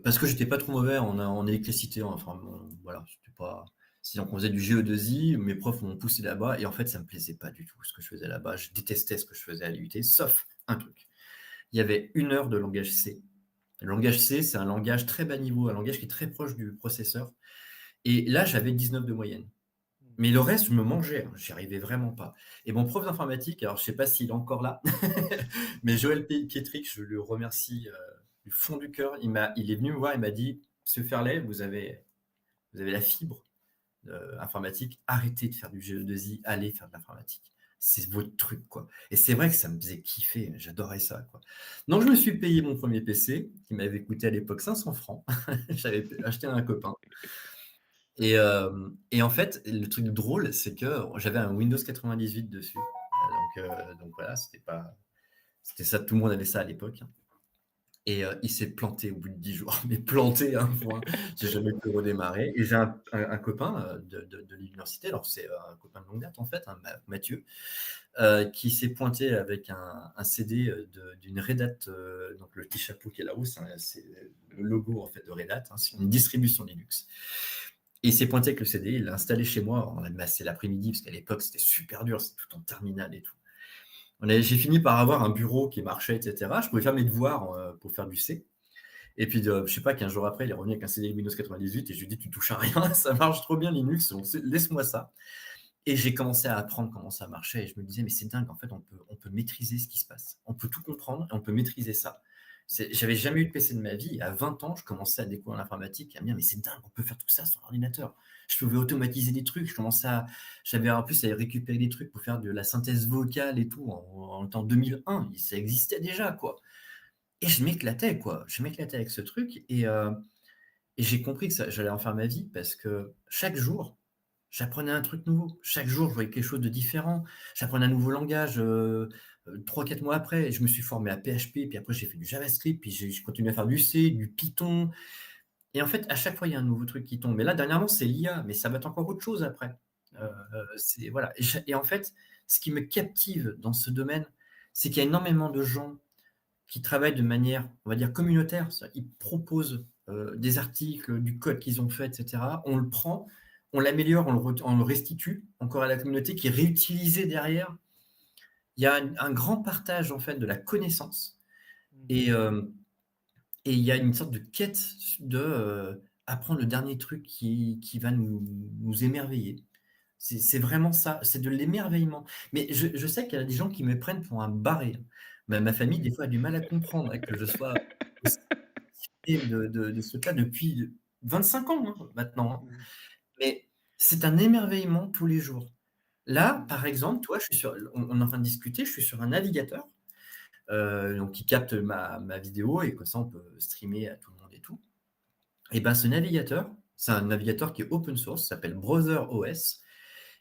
parce que j'étais pas trop mauvais en électricité, enfin bon, voilà, c'était pas. Si donc on faisait du GE2I, mes profs m'ont poussé là-bas et en fait ça me plaisait pas du tout ce que je faisais là-bas. Je détestais ce que je faisais à l'IUT, sauf un truc. Il y avait 1 heure de langage C. Le langage C, c'est un langage très bas niveau, un langage qui est très proche du processeur. Et là, j'avais 19 de moyenne. Mmh. Mais le reste, je me mangeais, hein, j'y arrivais vraiment pas. Et mon prof d'informatique, alors je sais pas s'il est encore là, mais Joël Pietrich, je le remercie du fond du cœur. Il est venu me voir, il m'a dit, Monsieur Ferlet, vous avez la fibre informatique, arrêtez de faire du GE2I, allez faire de l'informatique. C'est votre truc, quoi. Et c'est vrai que ça me faisait kiffer, j'adorais ça, quoi. Donc je me suis payé mon premier PC, qui m'avait coûté à l'époque 500 francs. J'avais acheté à un copain. Et en fait, le truc drôle, c'est que j'avais un Windows 98 dessus. Donc voilà, c'était ça, tout le monde avait ça à l'époque, hein. Et il s'est planté au bout de 10 jours, mais planté à un point, j'ai jamais pu redémarrer. Et j'ai un copain, de l'université, alors c'est, un copain de longue date en fait, hein, Mathieu, qui s'est pointé avec un CD, d'une Red Hat, donc le petit chapeau qui est là-haut, c'est le logo en fait de Red Hat, hein, c'est une distribution Linux. Et il s'est pointé avec le CD, il l'a installé chez moi, on l'a massé l'après-midi, parce qu'à l'époque c'était super dur, c'était tout en terminale et tout. J'ai fini par avoir un bureau qui marchait, et cetera. Je pouvais faire mes devoirs, pour faire du C. Et puis, je sais pas, 15 jours après, il est revenu avec un CD Windows 98 et je lui ai dit: «Tu touches à rien, ça marche trop bien Linux, donc laisse-moi ça». Et j'ai commencé à apprendre comment ça marchait et je me disais: «Mais c'est dingue, en fait, on peut maîtriser ce qui se passe. On peut tout comprendre et on peut maîtriser ça». J'avais jamais eu de PC de ma vie et à 20 ans, je commençais à découvrir l'informatique et à me dire: «Mais c'est dingue, on peut faire tout ça sur ordinateur». Je pouvais automatiser des trucs, j'avais en plus à récupérer des trucs pour faire de la synthèse vocale et tout en 2001, ça existait déjà, quoi. Et je m'éclatais, quoi. Je m'éclatais avec ce truc et j'ai compris que ça j'allais en faire ma vie parce que chaque jour, j'apprenais un truc nouveau. Chaque jour, je voyais quelque chose de différent. J'apprenais un nouveau langage, 3-4 mois après, je me suis formé à PHP, puis après j'ai fait du JavaScript, puis j'ai continué à faire du C, du Python et en fait, à chaque fois, il y a un nouveau truc qui tombe. Mais là, dernièrement, c'est l'IA, mais ça va être encore autre chose après. C'est voilà et en fait, ce qui me captive dans ce domaine, c'est qu'il y a énormément de gens qui travaillent de manière, on va dire, communautaire. Ils proposent, des articles, du code qu'ils ont fait et cetera. On le prend, on l'améliore, on le restitue encore à la communauté qui est réutilisé derrière. Il y a un grand partage, en fait, de la connaissance Mmh. et hem et il y a une sorte de quête de, apprendre le dernier truc qui va nous émerveiller. C'est vraiment ça, c'est de l'émerveillement. Mais je sais qu'il y a des gens qui me prennent pour un barré, hein. Ma famille, des fois, a du mal à comprendre, hein, que je sois aussi passionné de ce cas depuis 25 ans, hein, maintenant, hein. Mmh. Mais c'est un émerveillement tous les jours. Là, Mmh. par exemple, tu vois, on est en train de discuter, je suis sur un navigateur, donc qui capte ma vidéo et comme ça on peut streamer à tout le monde et tout. Et ben, ce navigateur, c'est un navigateur qui est open source, ça s'appelle BrowserOS.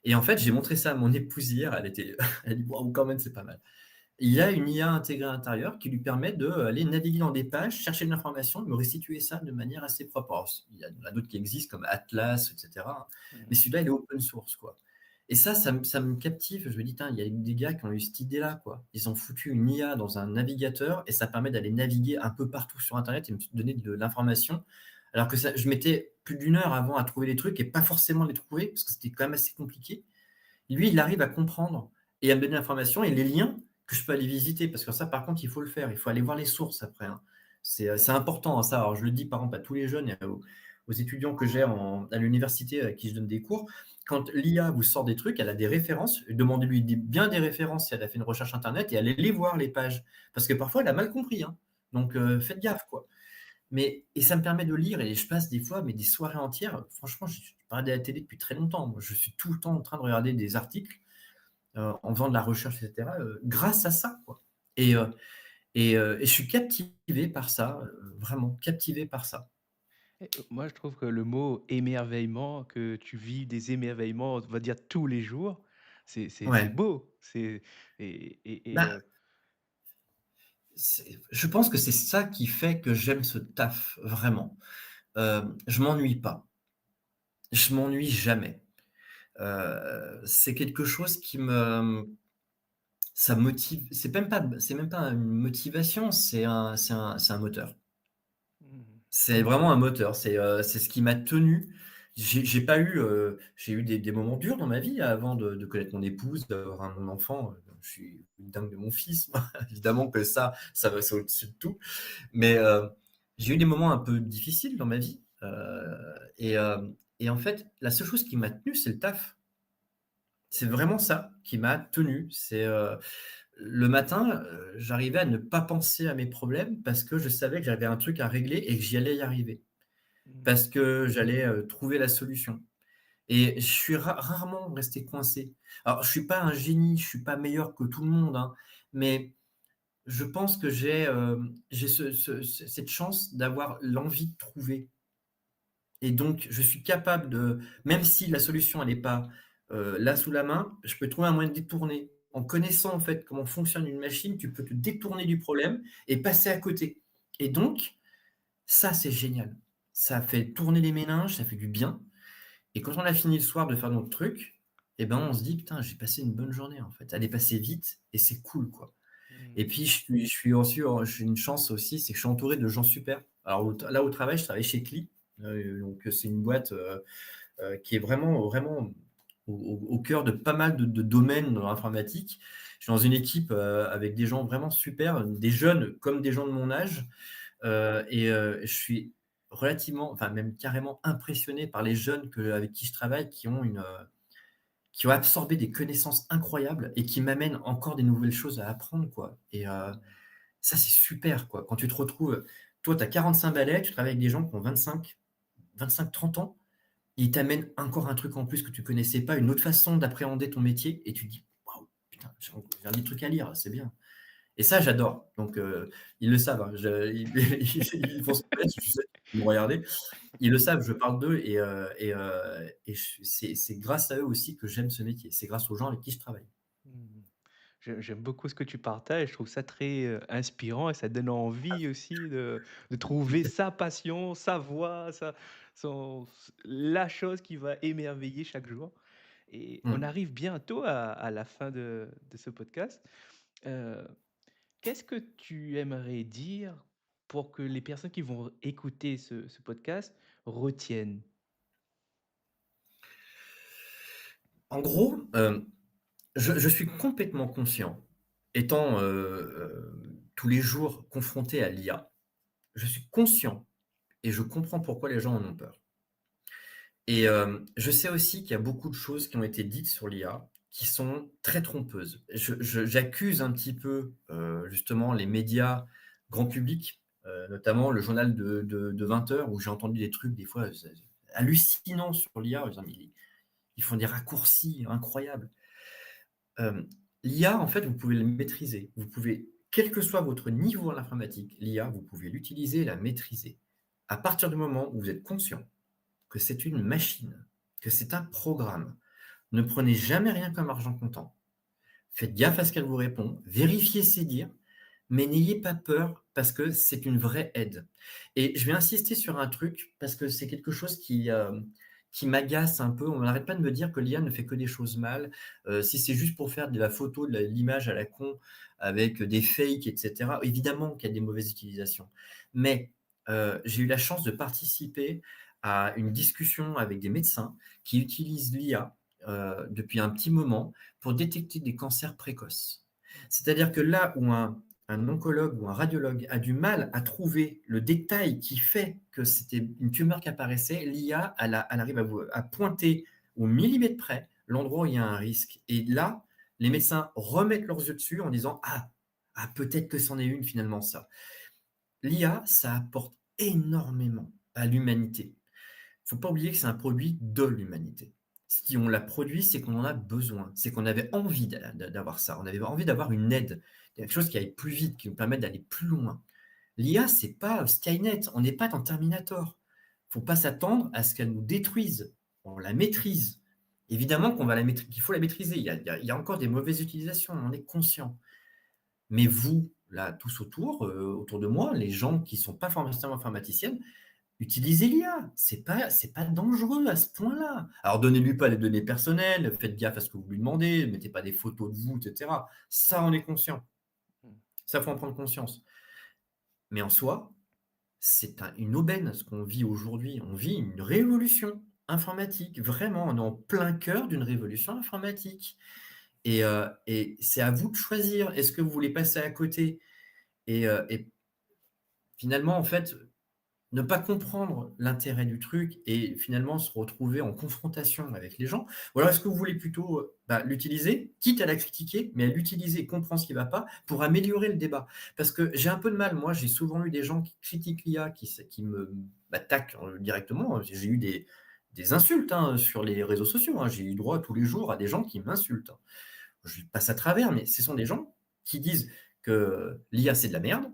Et en fait, j'ai montré ça à mon épouse hier, elle a dit: «Waouh, quand même, c'est pas mal». Il y a une IA intégrée à l'intérieur qui lui permet d'aller naviguer dans des pages, chercher de l'information, de me restituer ça de manière assez propre. Alors, il y en a d'autres qui existent comme Atlas et cetera, mais Mmh. celui-là, il est open source, quoi. Et ça me captive. Je me dis: «Tain, il y a des gars qui ont eu cette idée-là, quoi». Ils ont foutu une IA dans un navigateur et ça permet d'aller naviguer un peu partout sur internet et me donner de l'information. Alors que ça je mettais plus d'une heure avant à trouver les trucs et pas forcément les trouver parce que c'était quand même assez compliqué. Lui, il arrive à comprendre et à me donner l'information et les liens que je peux aller visiter. Parce que ça, par contre, il faut le faire. Il faut aller voir les sources après, hein. C'est important, hein, ça. Alors, je le dis, par exemple, à tous les jeunes et aux étudiants que j'ai à l'université à qui je donne des cours. Quand l'IA vous sort des trucs, elle a des références. Demandez-lui bien des références si elle a fait une recherche Internet et allez les voir, les pages. Parce que parfois, elle a mal compris, hein. Donc, faites gaffe, quoi. Et ça me permet de lire et je passe des fois, mais des soirées entières. Franchement, je regarde la télé depuis très longtemps. Moi, je suis tout le temps en train de regarder des articles, en faisant de la recherche et cetera, grâce à ça, quoi. Et je suis captivé par ça, vraiment captivé par ça. Et moi, je trouve que le mot émerveillement, que tu vis des émerveillements, on va dire tous les jours, c'est Ouais, beau. C'est et bah, je pense que c'est ça qui fait que j'aime ce taf, vraiment. Je m'ennuie pas. Je m'ennuie jamais. C'est quelque chose qui ça motive, c'est même pas une motivation, c'est un moteur. mmh, C'est vraiment un moteur, c'est ce qui m'a tenu. J'ai pas eu, j'ai eu des moments durs dans ma vie avant de connaître mon épouse, d'avoir mon enfant, je suis une dingue de mon fils, moi. Évidemment que ça va, c'est au-dessus de tout. Mais, j'ai eu des moments un peu difficiles dans ma vie, et en fait, la seule chose qui m'a tenu, c'est le taf. C'est vraiment ça qui m'a tenu. Le matin, j'arrivais à ne pas penser à mes problèmes parce que je savais que j'avais un truc à régler et que j'y allais y arriver. mmh. Parce que j'allais, trouver la solution et je suis rarement resté coincé. Alors je suis pas un génie, je suis pas meilleur que tout le monde, hein, mais je pense que j'ai cette chance d'avoir l'envie de trouver et donc je suis capable de même si la solution elle est pas, là sous la main, je peux trouver un moyen de détourner. En connaissant en fait comment fonctionne une machine, tu peux te détourner du problème et passer à côté et donc ça, c'est génial. Ça fait tourner les méninges, ça fait du bien et quand on a fini le soir de faire notre truc et ben, on se dit: «Putain, j'ai passé une bonne journée, en fait». Elle est passée vite et c'est cool, quoi. Et Mmh. puis je suis aussi j'ai une chance aussi, c'est que je suis entouré de gens super. Alors au travail, je travaille chez Cli, donc c'est une boîte, qui est vraiment au cœur de pas mal de domaines dans l'informatique. Je suis dans une équipe, avec des gens vraiment super, des jeunes comme des gens de mon âge, je suis relativement, enfin même carrément impressionné par les jeunes avec qui je travaille qui ont absorbé des connaissances incroyables et qui m'amènent encore des nouvelles choses à apprendre, quoi ça, c'est super, quoi. Quand tu te retrouves, toi, tu as 45 balais, tu travailles avec des gens qui ont 25-30 ans, et ils t'amènent encore un truc en plus que tu connaissais pas, une autre façon d'appréhender ton métier et tu te dis: «Waouh, putain, j'ai un des trucs à lire, c'est bien». Et ça, j'adore. Donc ils le savent, hein, ils vont se reconnaître, je sais qu'ils vont me regarder. Ils le savent, je parle d'eux et c'est grâce à eux aussi que j'aime ce métier. C'est grâce aux gens avec qui je travaille. Mmh. J'aime beaucoup ce que tu partages, je trouve ça très, inspirant et ça donne envie aussi de trouver sa passion, sa voie, la chose qui va émerveiller chaque jour et on Mmh. arrive bientôt à la fin de ce podcast. Heu, Qu'est-ce que tu aimerais dire pour que les personnes qui vont écouter ce podcast retiennent? En gros, je suis complètement conscient, étant, tous les jours confronté à l'IA, je suis conscient et je comprends pourquoi les gens en ont peur. Et je sais aussi qu'il y a beaucoup de choses qui ont été dites sur l'IA qui sont très trompeuses. J'accuse un petit peu, justement les médias grand public, notamment le journal de 20 heures où j'ai entendu des trucs des fois, hallucinants sur l'IA en disant: «Mais ils font des raccourcis incroyables». L'IA, en fait, vous pouvez le maîtriser. Vous pouvez, quel que soit votre niveau en informatique, l'IA, vous pouvez l'utiliser et la maîtriser. À partir du moment où vous êtes conscient que c'est une machine, que c'est un programme, ne prenez jamais rien comme argent comptant. Faites gaffe à ce qu'elle vous répond, vérifiez ses dires, mais n'ayez pas peur parce que c'est une vraie aide. Et je vais insister sur un truc parce que c'est quelque chose qui m'agace un peu. On n'arrête pas de me dire que l'IA ne fait que des choses mal. Si c'est juste pour faire de la photo, de l'image à la con avec des fakes, etc. Évidemment qu'il y a des mauvaises utilisations. Mais j'ai eu la chance de participer à une discussion avec des médecins qui utilisent l'IA depuis un petit moment pour détecter des cancers précoces. C'est-à-dire que là où un oncologue ou un radiologue a du mal à trouver le détail qui fait que c'était une tumeur qui apparaissait, l'IA, elle arrive à pointer au millimètre près l'endroit où il y a un risque. Et là, les médecins remettent leurs yeux dessus en disant: ah, peut-être que c'en est une finalement ça. L'IA, ça apporte énormément à l'humanité. Il ne faut pas oublier que c'est un produit de l'humanité. Si on l'a produit, c'est qu'on en a besoin, c'est qu'on avait envie d'avoir ça, on avait envie d'avoir une aide, quelque chose qui aille plus vite, qui nous permette d'aller plus loin. L'IA, c'est pas Skynet, on n'est pas dans Terminator. Il ne faut pas s'attendre à ce qu'elle nous détruise. On la maîtrise. Évidemment qu'il faut la maîtriser. Il y a encore des mauvaises utilisations, on en est conscient. Mais vous, là, tous autour de moi, les gens qui ne sont pas forcément informaticiennes, utilisez l'IA, c'est pas dangereux à ce point-là. Alors donnez-lui pas les données personnelles, faites gaffe à ce que vous lui demandez, mettez pas des photos de vous et cetera. Ça, on est conscient. Mmh. Ça, faut en prendre conscience. Mais en soi, c'est une aubaine ce qu'on vit aujourd'hui. On vit une révolution informatique. Vraiment, on est en plein cœur d'une révolution informatique et c'est à vous de choisir. Est-ce que vous voulez passer à côté et finalement, en fait, ne pas comprendre l'intérêt du truc et finalement se retrouver en confrontation avec les gens? Ou alors est-ce que vous voulez plutôt, l'utiliser, quitte à la critiquer, mais à l'utiliser et comprendre ce qui ne va pas pour améliorer le débat? Parce que j'ai un peu de mal, moi, j'ai souvent eu des gens qui critiquent l'IA, qui m'attaquent, directement. J'ai eu des insultes, hein, sur les réseaux sociaux, hein. J'ai eu droit tous les jours à des gens qui m'insultent, hein. Je passe à travers, mais ce sont des gens qui disent que l'IA, c'est de la merde,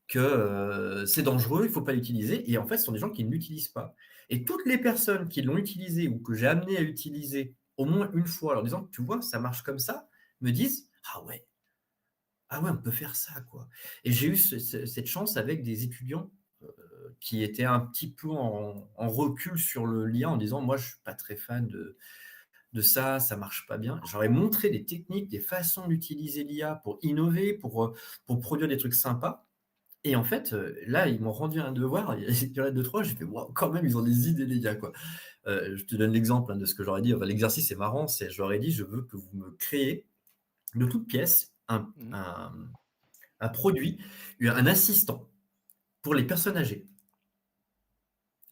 que, c'est dangereux, il ne faut pas l'utiliser et en fait, ce sont des gens qui ne l'utilisent pas Et toutes les personnes qui l'ont utilisé ou que j'ai amené à utiliser au moins une fois, en leur disant: «Tu vois, ça marche comme ça», me disent: ah ouais, on peut faire ça, quoi. Et j'ai eu cette chance avec des étudiants, qui étaient un petit peu en recul sur l'IA en disant: «Moi, je suis pas très fan de ça, ça marche pas bien». J'aurais montré des techniques, des façons d'utiliser l'IA pour innover, pour produire des trucs sympas. Et en fait, là, ils m'ont rendu un devoir, il y en a 2-3, j'ai fait: «Waouh, quand même, ils ont des idées, les gars, quoi». Je te donne l'exemple, hein, de ce que j'aurais dit. Enfin, l'exercice est marrant, c'est je leur ai dit: «Je veux que vous me créez de toutes pièces Mmh. un produit, un assistant pour les personnes âgées».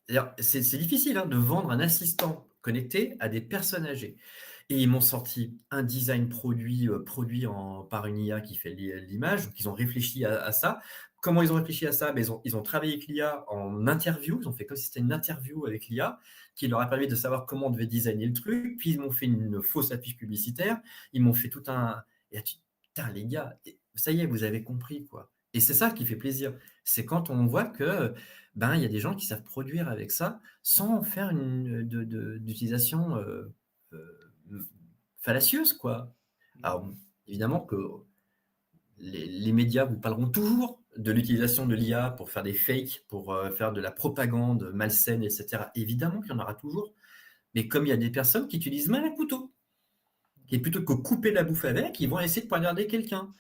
C'est-à-dire, c'est difficile, hein, de vendre un assistant connecté à des personnes âgées. Et ils m'ont sorti un design produit, produit par une IA qui fait l'image. Donc ils ont réfléchi à ça. Comment ils ont réfléchi à ça? Ben ils ont travaillé avec l'IA en interview. Ils ont fait comme si c'était une interview avec l'IA qui leur a permis de savoir comment on devait designer le truc. Puis ils m'ont fait une fausse affiche publicitaire. Ils m'ont fait tout un et là tu putain les gars, ça y est, vous avez compris, quoi. Et c'est ça qui fait plaisir. C'est quand on voit que, ben, il y a des gens qui savent produire avec ça sans faire une d'utilisation, heu, fallacieuse, quoi. Alors, Mmh. évidemment que les médias vous parleront toujours de l'utilisation de l'IA pour faire des fakes, pour, faire de la propagande malsaine et cetera. Évidemment qu'il y en aura toujours, mais comme il y a des personnes qui utilisent mal un couteau et plutôt que couper la bouffe avec, ils vont essayer de poignarder quelqu'un.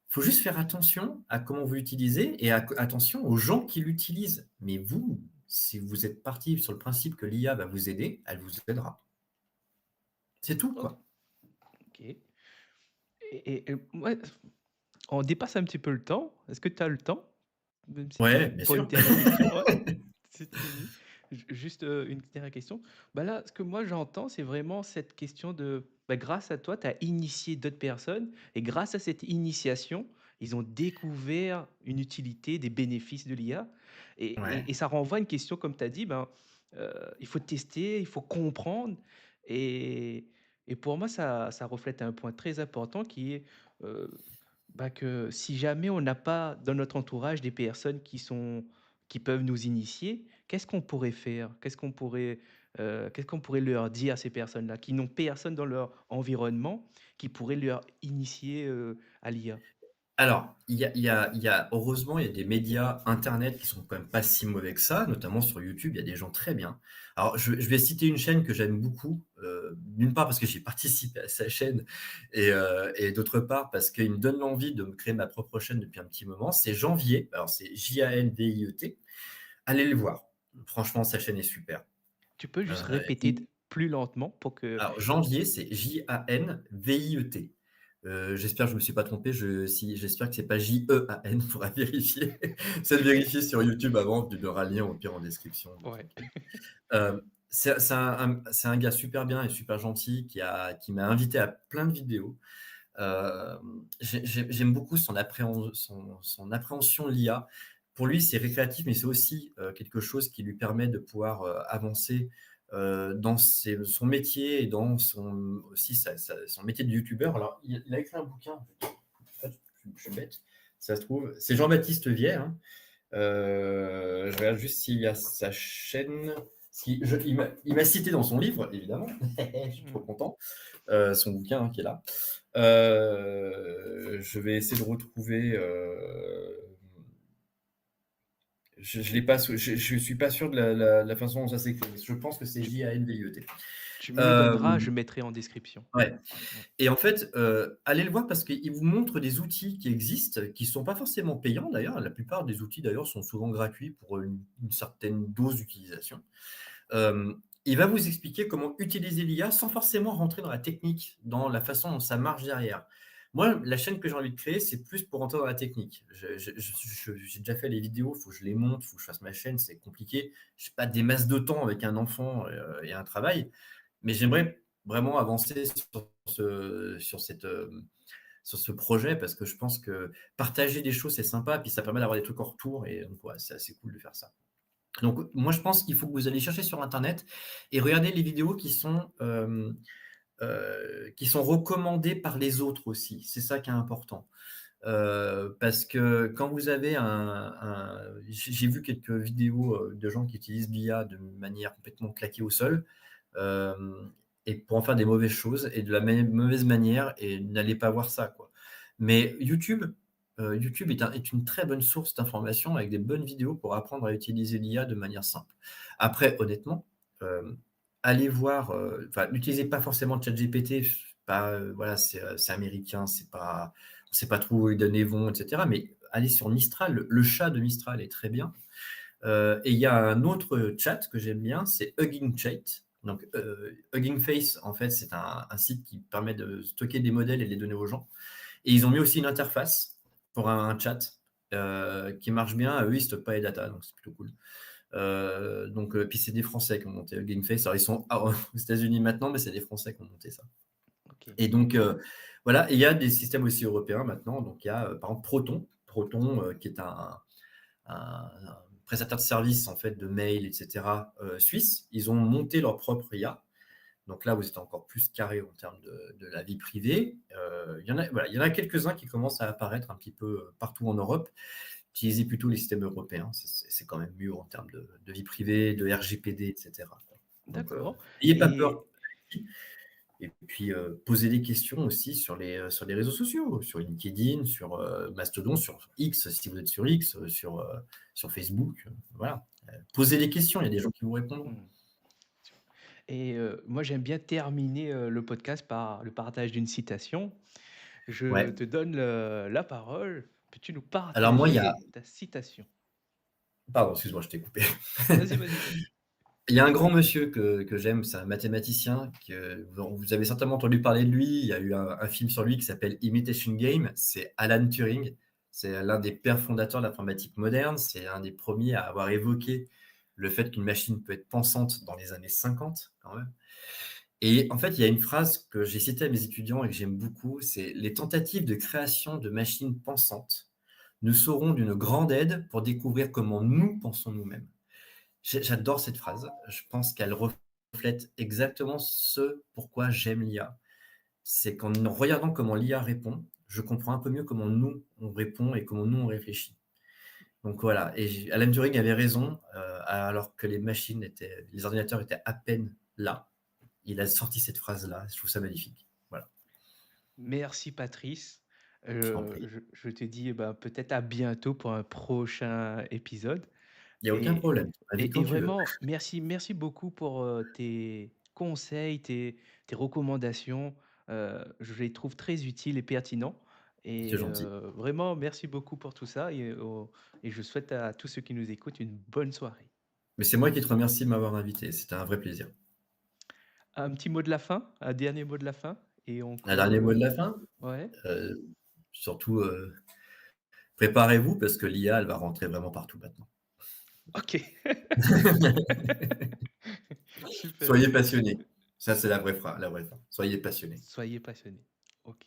Il faut juste faire attention à comment vous l'utilisez et attention aux gens qui l'utilisent. Mais vous, si vous êtes parti sur le principe que l'IA va vous aider, elle vous aidera. C'est tout, OK. quoi. Et moi, on dépasse un petit peu le temps. Est-ce que tu as le temps? Même si Ouais, bien pour une sûr. dernière question? Ouais, c'est fini. Juste, une dernière question. Bah, là, ce que moi j'entends, c'est vraiment cette question de, bah, grâce à toi, tu as initié d'autres personnes et grâce à cette initiation, ils ont découvert une utilité, des bénéfices de l'IA et Ouais. ça renvoie à une question comme tu as dit, ben, il faut tester, il faut comprendre et pour moi ça reflète un point très important qui est, heu bah, que si jamais on n'a pas dans notre entourage des personnes qui peuvent nous initier, qu'est-ce qu'on pourrait faire? Qu'est-ce qu'on pourrait leur dire à ces personnes-là, qui n'ont personne dans leur environnement qui pourrait leur initier, à l'IA? Alors, il y a heureusement, il y a des médias internet qui sont quand même pas si mauvais que ça, notamment sur YouTube, il y a des gens très bien. Alors je vais citer une chaîne que j'aime beaucoup, d'une part parce que j'ai participé à sa chaîne et d'autre part parce qu'il me donne l'envie de me créer ma propre chaîne depuis un petit moment. C'est Janvier, alors c'est Janviet. Allez le voir. Franchement, sa chaîne est super. Tu peux juste Heu, répéter il plus lentement pour que Alors Janvier, c'est Janviet. J'espère que je me suis pas trompé, j'espère que c'est pas Jean, il faudra vérifier. C'est de vérifier sur YouTube avant, puis de rallier au pire en description de ouais. trucs. C'est un gars super bien et super gentil qui m'a invité à plein de vidéos. J'aime beaucoup son appréhension de l'IA. Pour lui, c'est récréatif, mais c'est aussi, quelque chose qui lui permet de pouvoir, avancer, dans son métier et dans son métier de youtubeur. Alors, il a écrit un bouquin, je suis bête, ça se trouve, c'est Jean-Baptiste Vier, hein. Je regarde juste s'il y a sa chaîne. Il m'a cité dans son livre, évidemment. Je suis trop Mmh. content. Son bouquin, hein, qui est là. Je vais essayer de retrouver. Je l'ai pas. Je suis pas sûr de la façon dont ça s'écrit. Je pense que c'est Tu Janviet. tu me le Euh, donneras, je mettrai en description. ouais. Ouais. Et en fait, allez le voir parce qu'il vous montre des outils qui existent, qui sont pas forcément payants d'ailleurs. La plupart des outils d'ailleurs sont souvent gratuits pour une certaine dose d'utilisation. Il va vous expliquer comment utiliser l'IA sans forcément rentrer dans la technique, dans la façon dont ça marche derrière. Moi, la chaîne que j'ai envie de créer, c'est plus pour rentrer dans la technique. J'ai déjà fait les vidéos, il faut que je les monte, il faut que je fasse ma chaîne, c'est compliqué. Je n'ai pas des masses de temps avec un enfant et un travail, mais j'aimerais vraiment avancer sur ce projet parce que je pense que partager des choses, c'est sympa, puis ça permet d'avoir des trucs en retour et donc ouais, c'est assez cool de faire ça. Donc, moi, je pense qu'il faut que vous allez chercher sur internet et regarder les vidéos qui sont recommandées par les autres aussi. C'est ça qui est important. Parce que quand vous avez j'ai vu quelques vidéos, de gens qui utilisent l'IA de manière complètement claquée au sol, hem et pour en faire des mauvaises choses et de la mauvaise manière et n'allez pas voir ça, quoi. Mais YouTube est une très bonne source d'informations avec des bonnes vidéos pour apprendre à utiliser l'IA de manière simple. Après honnêtement, hem, allez voir, enfin n'utilisez pas forcément ChatGPT, pas, voilà, c'est américain, on sait pas trop où les données vont, et cetera. Mais allez sur Mistral, le chat de Mistral est très bien. Et il y a un autre chat que j'aime bien, c'est Hugging Chat. Donc, Hugging Face, en fait, c'est un site qui permet de stocker des modèles et de les donner aux gens. Et ils ont mis aussi une interface pour un chat qui marche bien. Eux, ils stockent pas les data, donc c'est plutôt cool. Donc, puis c'est des Français qui ont monté Hugging Face. Alors, ils sont aux États-Unis maintenant, mais c'est des Français qui ont monté ça. OK. Et donc, voilà, et il y a des systèmes aussi européens maintenant. Donc, il y a, par exemple, Proton, qui est un prestataire de services, en fait, de mail, et cetera, suisse. Ils ont monté leur propre IA. Donc là, vous êtes encore plus carré en termes de la vie privée. Il y en a, voilà, il y en a quelques-uns qui commencent à apparaître un petit peu partout en Europe. Utilisez plutôt les systèmes européens, c'est quand même mieux en termes de vie privée, de RGPD, et cetera, quoi. Donc, D'accord n'ayez pas et peur. Et puis, poser des questions aussi sur les réseaux sociaux, sur LinkedIn, sur, Mastodon, sur X, si vous êtes sur X, sur Facebook, voilà. Posez des questions, il y a des gens qui vous répondront. mmh. Et moi, j'aime bien terminer, le podcast par le partage d'une citation. Je Ouais. te donne la parole. Peux-tu nous Alors moi, il y a partager ta citation? pardon, excuse-moi, je t'ai coupé. Vas-y, vas-y, vas-y. Il y a un grand monsieur que j'aime, c'est un mathématicien que vous avez certainement entendu parler de lui. Il y a eu un film sur lui qui s'appelle Imitation Game. C'est Alan Turing. C'est l'un des pères fondateurs de l'informatique moderne. C'est un des premiers à avoir évoqué le fait qu'une machine peut être pensante dans les années 50, quand même. Et en fait, il y a une phrase que j'ai citée à mes étudiants et que j'aime beaucoup, c'est: «Les tentatives de création de machines pensantes nous seront d'une grande aide pour découvrir comment nous pensons nous-mêmes». J'adore cette phrase. Je pense qu'elle reflète exactement ce pourquoi j'aime l'IA. C'est qu'en regardant comment l'IA répond, je comprends un peu mieux comment nous, on répond et comment nous, on réfléchit. Donc voilà, et Alan Turing avait raison, alors que les ordinateurs étaient à peine là. Il a sorti cette phrase-là. Je trouve ça magnifique. Voilà, Merci Patrice. je t'en prie. Je te dis, eh ben, peut-être à bientôt pour un prochain épisode Il y a aucun et problème. Tu m'invites quand tu veux. vraiment merci beaucoup pour, tes conseils, tes recommandations. Je les trouve très utiles et pertinents C'est et gentil. vraiment merci beaucoup pour tout ça et je souhaite à tous ceux qui nous écoutent une bonne soirée. Mais c'est moi qui te remercie de m'avoir invité. C'était un vrai plaisir. Un petit mot de la fin? Un dernier mot de la fin? Et on Un clôt dernier mot de le la fin? ouais? Heu, Surtout, préparez-vous parce que l'IA, elle va rentrer vraiment partout maintenant. OK. Super. Soyez passionnés. Ça, c'est la vraie fin. Soyez passionnés. Soyez passionnés. OK.